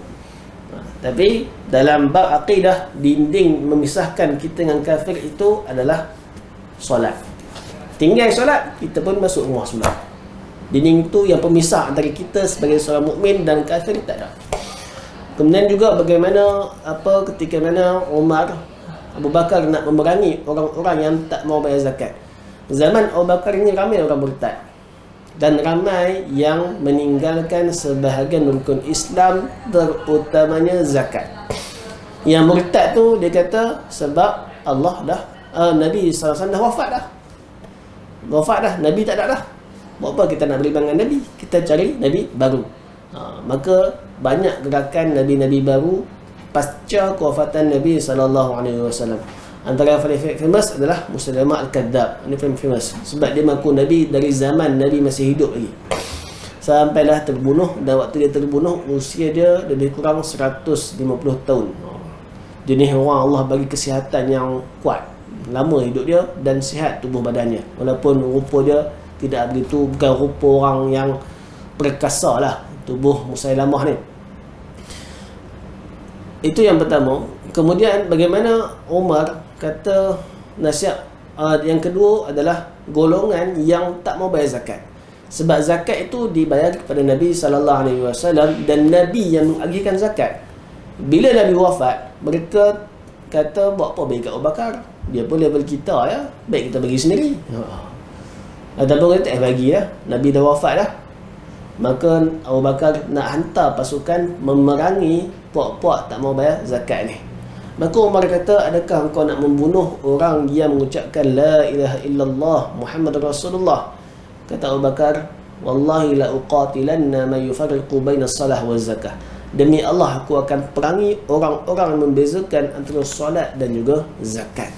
Tapi dalam bab akidah, dinding memisahkan kita dengan kafir itu adalah solat. Tinggal solat, kita pun masuk rumah sebelah. Dinding itu yang pemisah antara kita sebagai seorang mukmin dan kafir tak ada. Kemudian juga bagaimana ketika mana Umar, Abu Bakar nak memerangi orang-orang yang tak mau bayar zakat. Zaman Abu Bakar ini ramai orang murtad, dan ramai yang meninggalkan sebahagian rukun Islam, terutamanya zakat. Yang murtad tu dia kata sebab Allah dah Nabi SAW dah wafat dah, Nabi tak ada dah. Buat apa kita nak beriman dengan Nabi? Kita cari Nabi baru. Maka banyak gerakan Nabi-Nabi baru pasca kewafatan Nabi SAW. Antara yang paling famous adalah Musailamah Al-Kadzab. Ini paling famous sebab dia mengaku Nabi dari zaman Nabi masih hidup lagi, sampailah terbunuh. Dan waktu dia terbunuh, usia dia lebih kurang 150 tahun. Jenis orang Allah bagi kesihatan yang kuat, lama hidup dia dan sihat tubuh badannya, walaupun rupa dia tidak begitu, bukan rupa orang yang perkasa lah tubuh Musailamah ni. Itu yang pertama. Kemudian bagaimana Umar kata nasihat yang kedua adalah golongan yang tak mau bayar zakat. Sebab zakat itu dibayar kepada Nabi SAW, dan Nabi yang mengagihkan zakat. Bila Nabi wafat, mereka kata buat apa bagi kat Abu Bakar? Dia pun level kita ya, baik kita bagi sendiri. Ataupun kata bagi lah, Nabi dah wafat dah. Maka Abu Bakar nak hantar pasukan memerangi puak-puak tak mau bayar zakat ni. Maka Umar kata, adakah engkau nak membunuh orang yang mengucapkan la ilaha illallah Muhammad Rasulullah? Kata Abu Bakar, wallahi la uqatilanna man yufarriqu baina salah wa zakah. Demi Allah, aku akan perangi orang-orang yang membezakan antara solat dan juga zakat.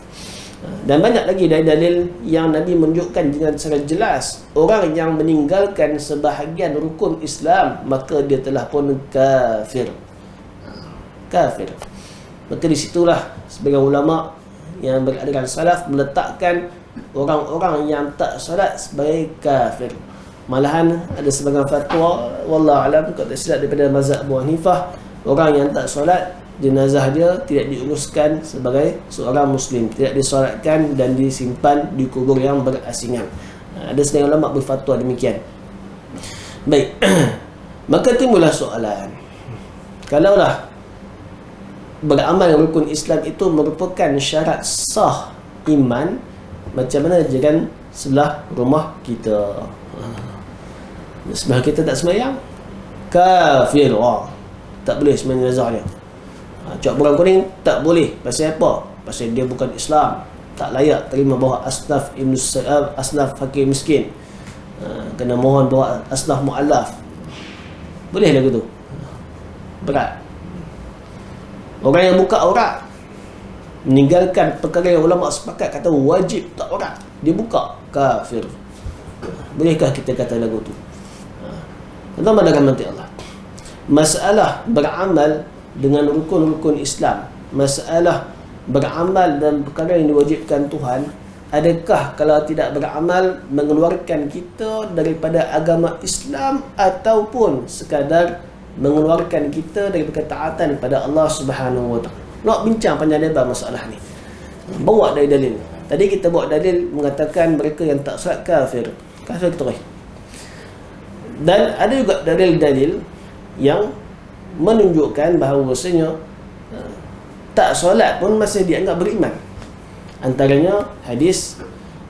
Dan banyak lagi dalil yang Nabi menunjukkan dengan secara jelas, orang yang meninggalkan sebahagian rukun Islam, maka dia telah pun kafir. Kafir. Maka di situlah sebagian ulama yang beraliran salaf meletakkan orang-orang yang tak solat sebagai kafir. Malahan ada sebagian fatwa, wallahu alam, kalau tak silap daripada mazhab Abu Hanifah, orang yang tak solat, jenazah dia tidak diuruskan sebagai seorang Muslim, tidak disolatkan dan disimpan di kubur yang berasingan. Ada sebagian ulama berfatwa demikian. Baik. Maka timbullah soalan, kalaulah beramal rukun Islam itu merupakan syarat sah iman, macam mana dengan sebelah rumah kita? Sebelah kita tak sembahyang, kafir. Tak boleh sembahyang jenazah dia. Cak berang kuning tak boleh. Pasal apa? Pasal dia bukan Islam, tak layak terima bawah asnaf asnaf fakir miskin. Kena mohon bawah asnaf mu'allaf. Boleh lagu tu? Berat. Orang yang buka aurat, meninggalkan perkara yang ulama sepakat kata wajib tak aurat, dia buka, kafir. Bolehkah kita kata lagu tu? Tuan-tuan dan rahmati Allah, masalah beramal dengan rukun-rukun Islam, masalah beramal dan perkara yang diwajibkan Tuhan, adakah kalau tidak beramal mengeluarkan kita daripada agama Islam ataupun sekadar mengeluarkan kita daripada ketaatan kepada Allah Subhanahu wa taala? Nak bincang panjang lebar masalah ni. Bawa dari dalil. Tadi kita bawa dalil mengatakan mereka yang tak solat kafir. Kafir terus. Dan ada juga dalil-dalil yang menunjukkan bahawasanya tak solat pun masih dianggap beriman. Antaranya hadis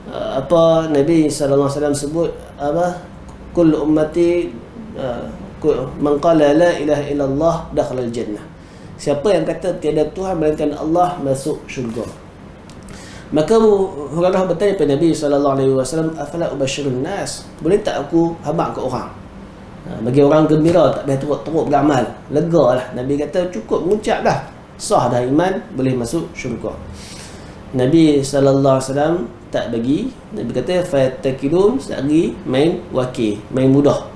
apa Nabi sallallahu alaihi wasallam sebut, apa, kullu ummati man qala la ilaha illallah dakhala al-jannah. Siapa yang kata tiada Tuhan melainkan Allah, masuk syurga. Maka Hurairah bertanya kepada Nabi sallallahu alaihi wasallam, afala ubashirun nas, boleh tak aku habaq ke orang? Bagi orang gembira, tak payah teruk-teruk beramal, lega lah. Nabi kata cukup mengucap dah, sah dah iman, boleh masuk syurga. Nabi sallallahu alaihi wasallam tak bagi. Nabi kata fatakilun, tak bagi, main wakil, main mudah.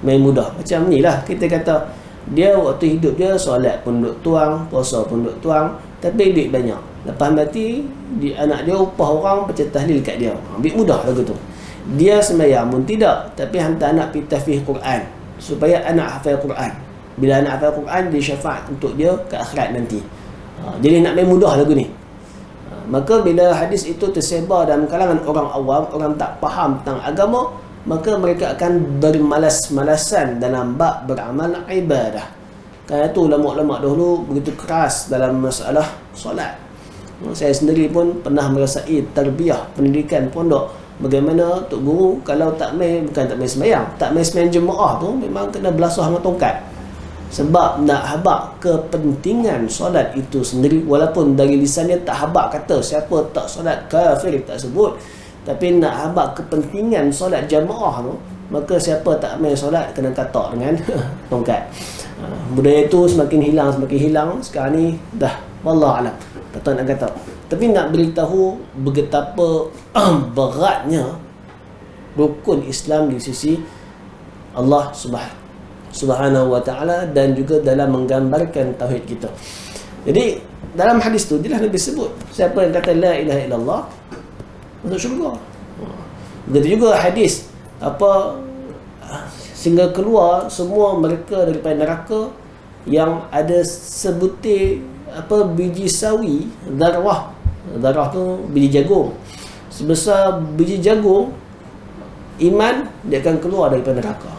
Main mudah. Macam ni lah kita kata, dia waktu hidup dia solat pun duk tuang, puasa pun duk tuang, tapi duit banyak. Lepas mati, anak dia upah orang baca tahlil kat dia. Ambil mudah lagu tu. Dia sembahyang pun tidak, tapi hantar anak pergi tahfiz Quran supaya anak hafal Quran. Bila anak hafal Quran, dia syafaat untuk dia ke akhirat nanti. Jadi nak main mudah lagu ni. Maka bila hadis itu tersebar dalam kalangan orang awam, orang tak faham tentang agama, maka mereka akan bermalas-malasan dalam bab beramal ibadah. Kerana itu ulama-ulama dahulu begitu keras dalam masalah solat. Saya sendiri pun pernah merasai tarbiyah pendidikan pondok, bagaimana tok guru kalau tak main, bukan tak main sembahyang, tak main sembahyang jemaah tu memang kena belasah dengan tongkat. Sebab nak habaq kepentingan solat itu sendiri, walaupun dari lisan dia tak habaq kata siapa tak solat kafir, tak sebut, tapi nak habaq kepentingan solat jemaah tu, maka siapa tak main solat kena katak dengan tongkat. Budaya itu semakin hilang. Sekarang ni dah wallahu alam, tak tahu nak kata. Tapi nak beritahu betapa beratnya rukun Islam di sisi Allah Subhanahu wa ta'ala, dan juga dalam menggambarkan tauhid kita. Jadi dalam hadis tu jelas Nabi sebut, siapa yang kata la ilaha illallah masuk syurga. Begitu juga hadis apa, sehingga keluar semua mereka daripada neraka yang ada sebutir apa, biji sawi, darah tu biji jagung, sebesar biji jagung iman, dia akan keluar daripada neraka.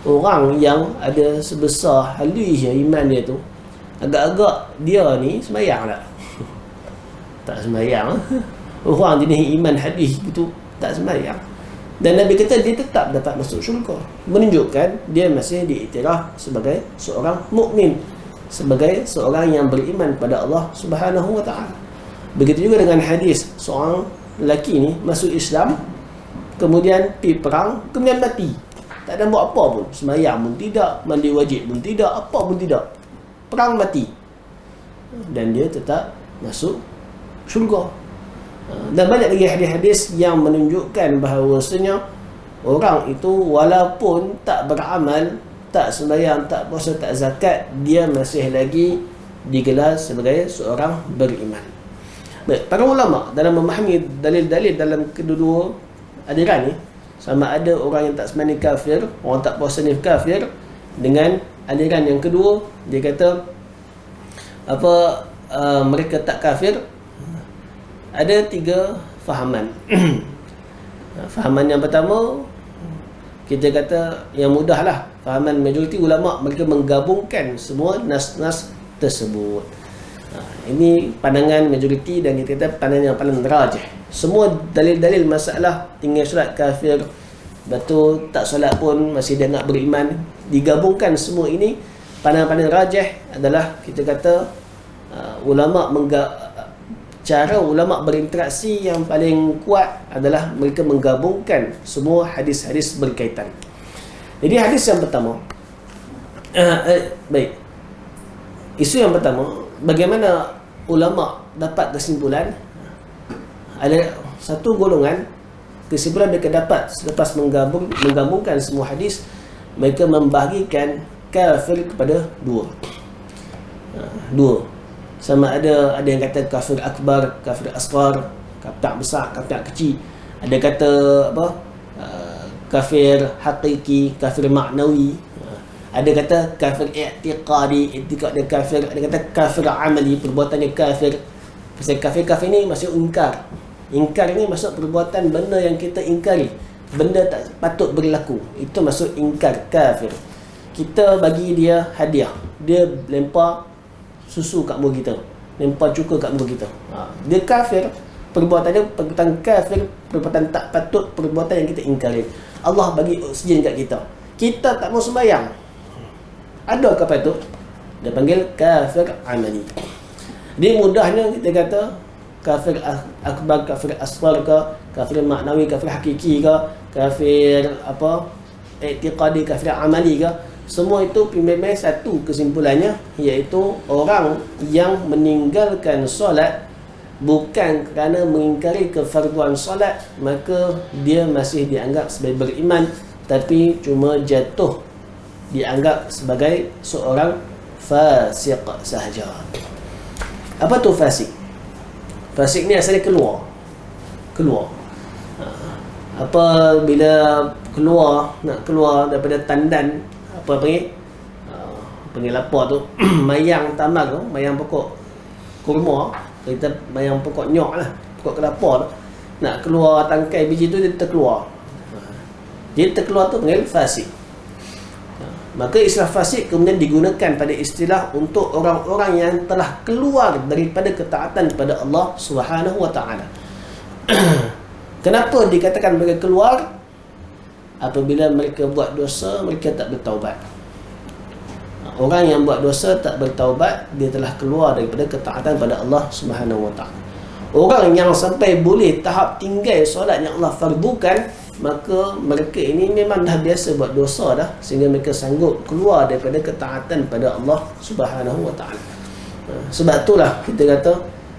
Orang yang ada sebesar halus iman dia tu, agak-agak dia ni sembahyang tak? Tak sembahyang. Orang jenis iman hadis gitu tak sembahyang. Dan Nabi kata dia tetap dapat masuk syurga, menunjukkan dia masih diiktiraf sebagai seorang mukmin, sebagai seorang yang beriman pada Allah Subhanahu wa taala. Begitu juga dengan hadis seorang lelaki ni masuk Islam, kemudian pergi perang, kemudian mati. Tak ada buat apa pun, sembahyang pun tidak, mandi wajib pun tidak, apa pun tidak. Perang, mati. Dan dia tetap masuk syurga. Dan banyak lagi hadis-hadis yang menunjukkan bahawasanya orang itu walaupun tak beramal, tak sembahyang, tak puasa, tak zakat, dia masih lagi digelar sebagai seorang beriman. Baik, para ulama dalam memahami dalil-dalil dalam kedua-dua aliran ni, sama ada orang yang tak sembahyang kafir, orang tak puasa ni kafir, dengan aliran yang kedua dia kata mereka tak kafir. Ada 3 fahaman. Fahaman yang pertama, kita kata yang mudahlah, fahaman majoriti ulama, mereka menggabungkan semua nas-nas tersebut. Ini pandangan majoriti dan kita kata pandangan yang paling rajih. Semua dalil-dalil masalah tinggal solat kafir, betul tak solat pun masih dia nak beriman, digabungkan semua ini. Pandangan-pandangan rajih adalah kita kata cara ulama berinteraksi yang paling kuat adalah mereka menggabungkan semua hadis-hadis berkaitan. Jadi hadis yang pertama, baik, isu yang pertama, bagaimana ulama dapat kesimpulan? Ada satu golongan kesimpulan mereka dapat selepas menggabungkan semua hadis, mereka membahagikan kafir kepada dua. Sama ada yang kata kafir akbar, kafir asghar, kafir besar, kafir kecil. Ada kata kafir hakiki, kafir maknawi. Ada kata kafir i'tiqadi, i'tiqad dia kafir. Ada kata kafir amali, perbuatannya kafir. Pasal kafir ni maksud ingkar. Ingkar ni maksud perbuatan benda yang kita ingkari, benda tak patut berlaku. Itu maksud ingkar, kafir. Kita bagi dia hadiah, dia lempar susu kat muka kita, lempar cuka kat muka kita, dia kafir. Perbuatan dia perbuatan kafir, perbuatan tak patut, perbuatan yang kita ingkari. Allah bagi oksigen kat kita, kita tak mau sembahyang, ada apa itu? Dia panggil kafir amali. Dia mudahnya kita kata kafir akbar, kafir asghar ke, kafir maknawi, kafir hakiki ke, kafir i'tiqadi, kafir amali ke, semua itu memang satu kesimpulannya, iaitu orang yang meninggalkan solat bukan kerana mengingkari kefarduan solat, maka dia masih dianggap sebagai beriman, tapi cuma jatuh dianggap sebagai seorang fasik sahaja. Apa tu fasik? Fasik ni asalnya keluar. Bila nak keluar daripada tandan, apa panggil lapar tu, mayang tambang tu, mayang pokok kurma, kita mayang pokok nyok lah, pokok kelapa tu, nak keluar tangkai biji tu, dia terkeluar. Dia terkeluar tu panggil fasik. Maka istilah fasik kemudian digunakan pada istilah untuk orang-orang yang telah keluar daripada ketaatan kepada Allah Subhanahu wa taala. Kenapa dikatakan mereka keluar? Apabila mereka buat dosa, mereka tak bertaubat. Orang yang buat dosa tak bertaubat, dia telah keluar daripada ketaatan pada Allah Subhanahu wa taala. Orang yang sampai boleh tahap tinggal solat yang Allah fardukan, maka mereka ini memang dah biasa buat dosa dah, sehingga mereka sanggup keluar daripada ketaatan pada Allah Subhanahu wa taala. Sebab itulah kita kata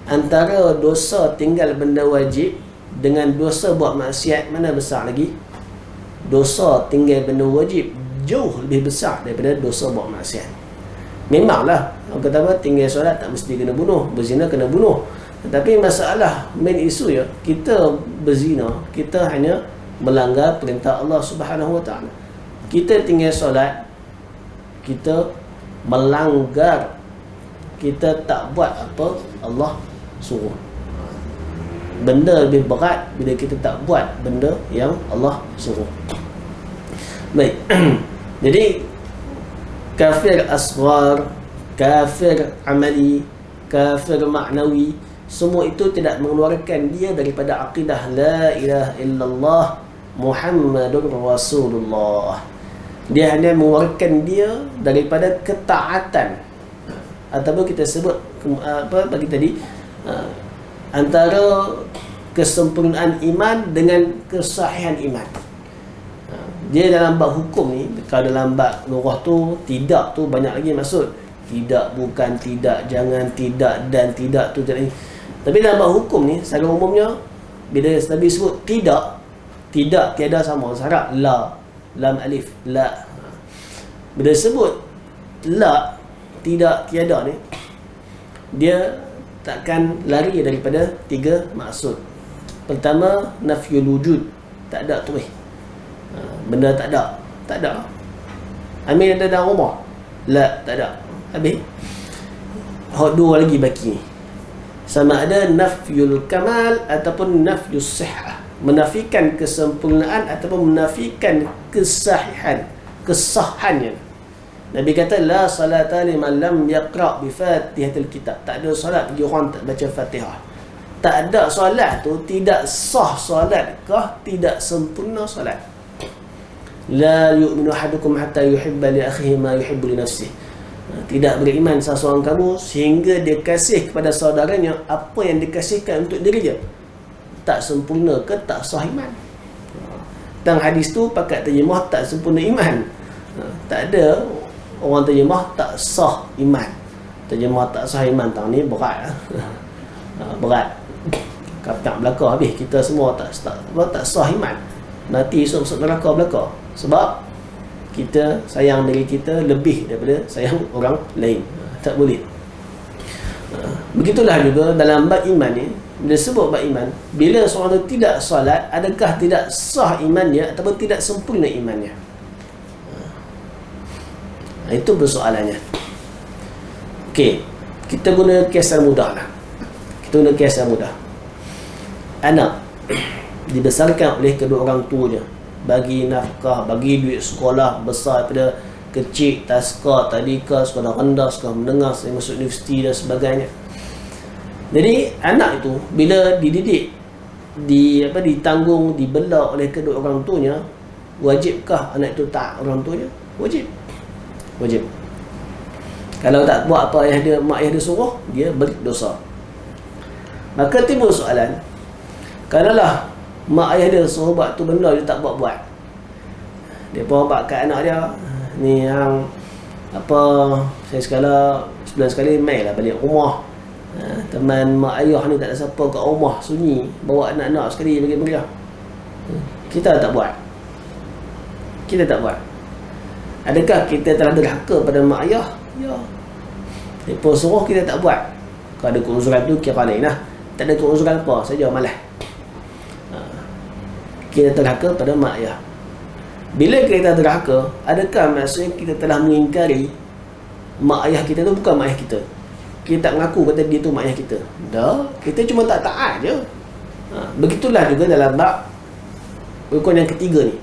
antara dosa tinggal benda wajib dengan dosa buat maksiat, mana besar lagi? Dosa tinggal benda wajib jauh lebih besar daripada dosa buat maksiat. Memanglah orang kata apa, tinggal solat tak mesti kena bunuh, berzina kena bunuh. Tetapi masalah main isu ya, kita berzina, kita hanya melanggar perintah Allah Subhanahu wa taala. Kita tinggal solat, kita melanggar, kita tak buat apa Allah suruh. Benda lebih berat bila kita tak buat benda yang Allah suruh. Baik. Jadi kafir asghar, kafir amali, kafir maknawi, semua itu tidak mengeluarkan dia daripada akidah la ilaha illallah Muhammadur Rasulullah. Dia hanya mengeluarkan dia daripada ketaatan, ataupun kita sebut apa bagi tadi, antara kesempurnaan iman dengan kesahihan iman. Dia dalam bab hukum ni, kalau dalam bab lurah tu tidak tu banyak lagi maksud. Tidak, bukan, tidak, jangan, tidak, dan tidak tu tidak ni. Tapi dalam bab hukum ni secara umumnya, bila Nabi sebut tidak, tidak tiada sama syarat la, lam alif, la. Bila sebut la, tidak tiada ni, dia takkan lari daripada tiga maksud. Pertama, nafyul wujud, tak ada tu benda tak ada. Tak ada. Amin ada dalam rumah? La, tak ada. Habis. Dua lagi baki. Sama ada nafyul kamal ataupun nafyus sihah. Menafikan kesempurnaan ataupun menafikan kesahihan, kesahannya. Nabi kata la salata liman lam yaqra bi Fatihatil Kitab. Tak ada solat bagi orang tak baca Fatihah. Tak ada solat tu tidak sah solat kah, tidak sempurna solat. La yu'minu ahadukum hatta yuhibba li akhihi ma yuhibbu li nafsihi. Tidak beriman salah seorang kamu sehingga dia kasih kepada saudaranya apa yang dikasihkan untuk diri dia. Tak sempurna ke tak sah iman. Dan hadis tu pakai terjemah tak sempurna iman. Tak ada orang terjemah tak sah iman. Terjemah tak sah iman tahun ni berat. Berat. Kapak belakang habis kita semua tak sah iman. Nanti esok masuk neraka belaka. Sebab kita sayang diri kita lebih daripada sayang orang lain. Tak boleh. Begitulah juga dalam bab iman ni. Bila sebut bab iman, bila seorang itu tidak solat, adakah tidak sah imannya ataupun tidak sempurna imannya? Itu persoalannya. Okey, kita guna kes yang mudah lah. Kita guna kes yang mudah. Anak dibesarkan oleh kedua orang tuanya, bagi nafkah, bagi duit sekolah besar daripada kecil, taska, tadika, sekolah rendah, sekolah menengah, saya masuk universiti dan sebagainya. Jadi anak itu bila dididik, ditanggung, dibela oleh kedua orang tuanya, wajibkah anak itu taat orang tuanya? Wajib. Kalau tak buat apa mak ayah dia suruh, dia berdosa. Maka timbul soalan, kalaulah mak ayah dia suruh buat tu benda dia tak buat-buat, dia pun buat kat anak dia ni yang saya sebulan sekali mai lah balik rumah, teman mak ayah ni tak ada siapa kat rumah, sunyi, bawa anak-anak sekali bagi meriah. Kita tak buat. Adakah kita telah derhaka pada mak ayah? Ya. Dia pun suruh kita tak buat. Kalau ada keuzuran tu kira lain lah. Tak ada keuzuran apa saja, malas. Kita derhaka pada mak ayah. Bila kita derhaka, adakah maksudnya kita telah mengingkari mak ayah kita tu bukan mak ayah kita? Kita tak mengaku kata dia tu mak ayah kita. Dah, kita cuma tak taat je. Begitulah juga dalam bab rukun yang ketiga ni,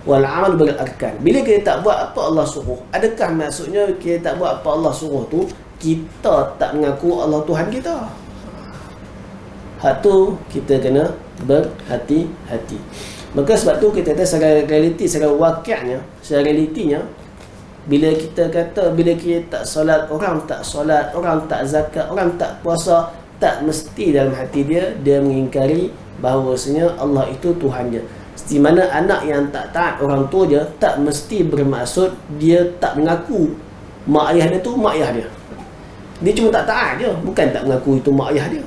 wal amal bil arkan. Bila kita tak buat apa Allah suruh, adakah maksudnya kita tak buat apa Allah suruh tu kita tak mengaku Allah Tuhan kita? Hak tu kita kena berhati-hati. Maka sebab tu kita kata secara realiti, secara waqi'nya, secara realitinya, bila kita kata bila kita tak solat, orang tak zakat, orang tak puasa, tak mesti dalam hati dia mengingkari bahawasanya Allah itu Tuhan dia. Di mana anak yang tak taat orang tua dia, tak mesti bermaksud dia tak mengaku mak ayah dia tu mak ayah dia. Dia cuma tak taat je, bukan tak mengaku itu mak ayah dia.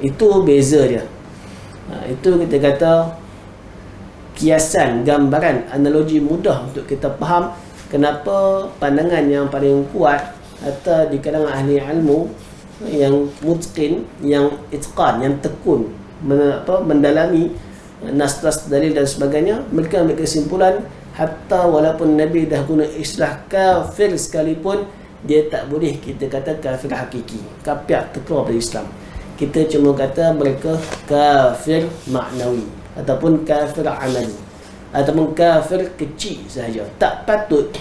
Itu beza dia. Itu kita kata kiasan, gambaran, analogi mudah untuk kita faham kenapa pandangan yang paling kuat atau di kalangan ahli ilmu yang mutqin, yang itqan, yang tekun mendalami nas-nas dalil dan sebagainya, mereka ambil kesimpulan hatta walaupun Nabi dah guna istilah kafir sekalipun, dia tak boleh kita kata kafir hakiki, kafir terkeluar dari Islam. Kita cuma kata mereka kafir maknawi ataupun kafir amali ataupun kafir kecil sahaja. Tak patut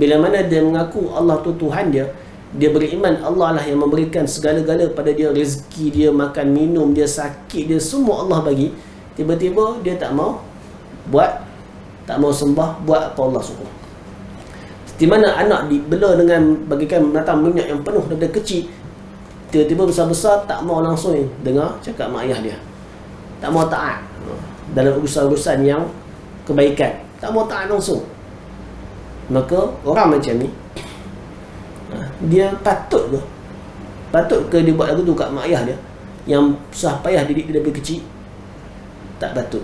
bila mana dia mengaku Allah tu Tuhan dia, dia beriman Allah lah yang memberikan segala-gala pada dia, rezeki dia, makan minum dia, sakit dia, semua Allah bagi. tiba-tiba dia tak mau sembah, buat apa Allah suruh. Di mana anak dibela dengan bagikan menatang minyak yang penuh daripada kecil, tiba-tiba besar-besar tak mau langsung dengar cakap mak ayah dia, tak mau taat dalam urusan-urusan yang kebaikan, tak mau taat langsung. Maka orang macam ni, dia patut ke dia buat lagu tu kat mak ayah dia yang susah payah didik dia daripada kecil? Tak patut.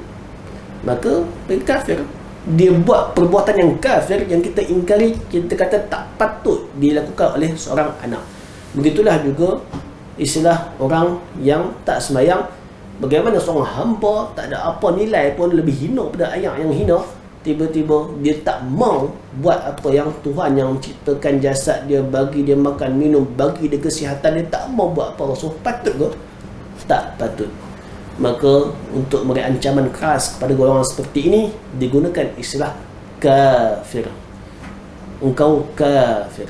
Maka dia kafir. Dia buat perbuatan yang kafir, yang kita ingkari, kita kata tak patut dilakukan oleh seorang anak. Begitulah juga istilah orang yang tak sembahyang. Bagaimana seorang hamba tak ada apa nilai pun, lebih hina pada ayat yang hina, tiba-tiba dia tak mau buat apa yang Tuhan yang menciptakan jasad dia, bagi dia makan minum, bagi dia kesihatan, dia tak mau buat apa. So patut ke? Tak patut. Maka untuk memberi ancaman keras kepada golongan seperti ini, digunakan istilah kafir. Engkau kafir.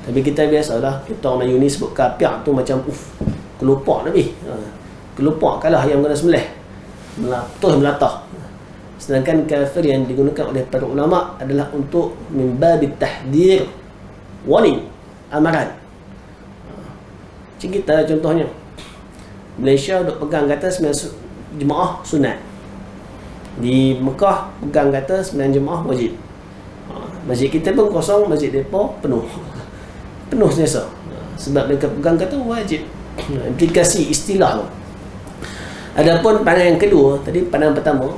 Tapi kita biasalah, kita orang Melayu ni sebut kafir tu macam kelupak Nabi. Kelupak kalah yang kena sembelih, melatah. Sedangkan kafir yang digunakan oleh para ulama adalah untuk mimbabit tahdir, warning, amaran. Macam kita contohnya, Malaysia duk pegang kata 9 jemaah sunat, di Mekah pegang kata 9 jemaah wajib. Masjid kita pun kosong, masjid mereka penuh sentiasa, sebab mereka pegang kata wajib. Implikasi istilah tu. Adapun pandangan yang kedua, tadi pandangan pertama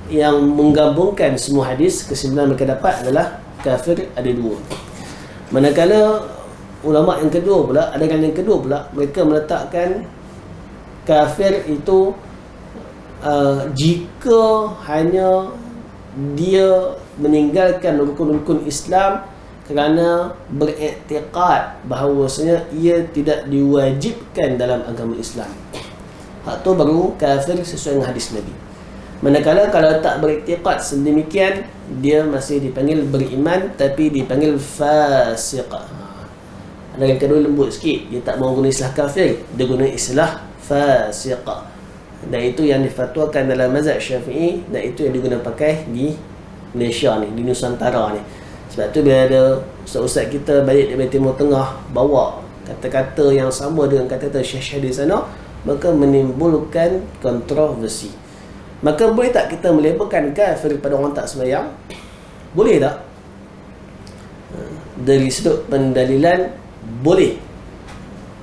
yang menggabungkan semua hadis, kesimpulan mereka dapat adalah kafir ada dua. Manakala ulama yang kedua pula, yang kedua pula, mereka meletakkan kafir itu jika hanya dia meninggalkan rukun-rukun Islam kerana beriktikad bahawasanya ia tidak diwajibkan dalam agama Islam. Hak tu baru kafir sesuai dengan hadis Nabi. Manakala kalau tak beriktikad sedemikian, dia masih dipanggil beriman tapi dipanggil fasiq. Ada yang kedua lembut sikit, dia tak mau guna istilah kafir, dia guna istilah fasiq. Dan itu yang difatwakan dalam mazhab Syafi'i, dan itu yang digunakan pakai di Malaysia ni, di Nusantara ni. Sebab tu bila ada ustaz-ustaz kita balik dari Timur Tengah bawa kata-kata yang sama dengan kata-kata Syekh di sana, maka menimbulkan kontroversi. Maka boleh tak kita melabelkan kafir pada orang tak sembahyang? Boleh tak? Dari sudut pendalilan boleh.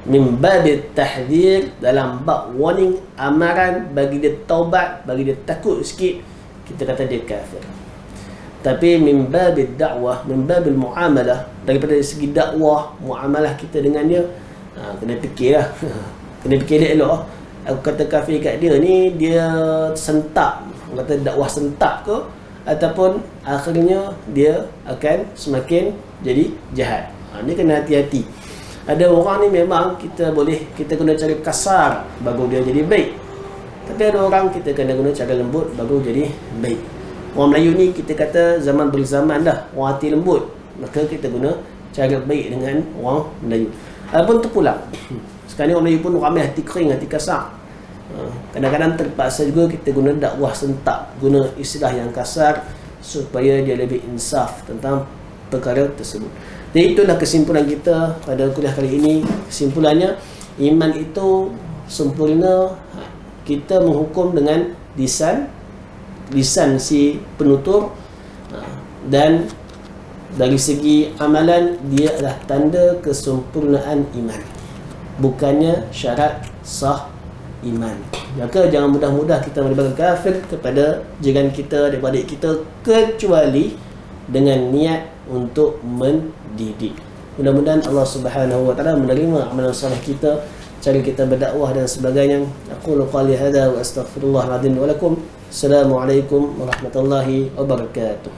Min babit tahdzir, dalam bab warning, amaran, bagi dia taubat, bagi dia takut sikit, kita kata dia kafir. Tapi min babit dakwah, min babil muamalah, daripada segi dakwah, muamalah kita dengan dia, kena fikirlah. Kena fikir elok. Aku kata kafir kat dia ni, dia sentak, aku kata dakwah sentak ke, ataupun akhirnya dia akan semakin jadi jahat. Ni kena hati-hati. Ada orang ni memang kita guna cara kasar baru dia jadi baik. Tapi ada orang kita kena guna cara lembut baru jadi baik. Orang Melayu ni kita kata zaman berzaman dah, orang hati lembut, maka kita guna cara baik dengan orang Melayu. Adapun terpulang, sekarang ni orang Melayu pun ramai hati kering, hati kasar. Kadang-kadang terpaksa juga kita guna dakwah sentak, guna istilah yang kasar supaya dia lebih insaf tentang perkara tersebut. Jadi itulah kesimpulan kita pada kuliah kali ini. Kesimpulannya, iman itu sempurna kita menghukum dengan lisan si penutur, dan dari segi amalan dia adalah tanda kesempurnaan iman, bukannya syarat sah iman. Maka jangan mudah-mudah kita melibatkan kafir kepada jiran kita, adik-adik kita, kecuali dengan niat untuk mendidik. Mudah-mudahan Allah Subhanahu wa taala menerima amalan soleh kita, cara kita berdakwah dan sebagainya. Aqulu qali hadza wa astaghfirullahal azim wa lakum. Assalamualaikum warahmatullahi wabarakatuh.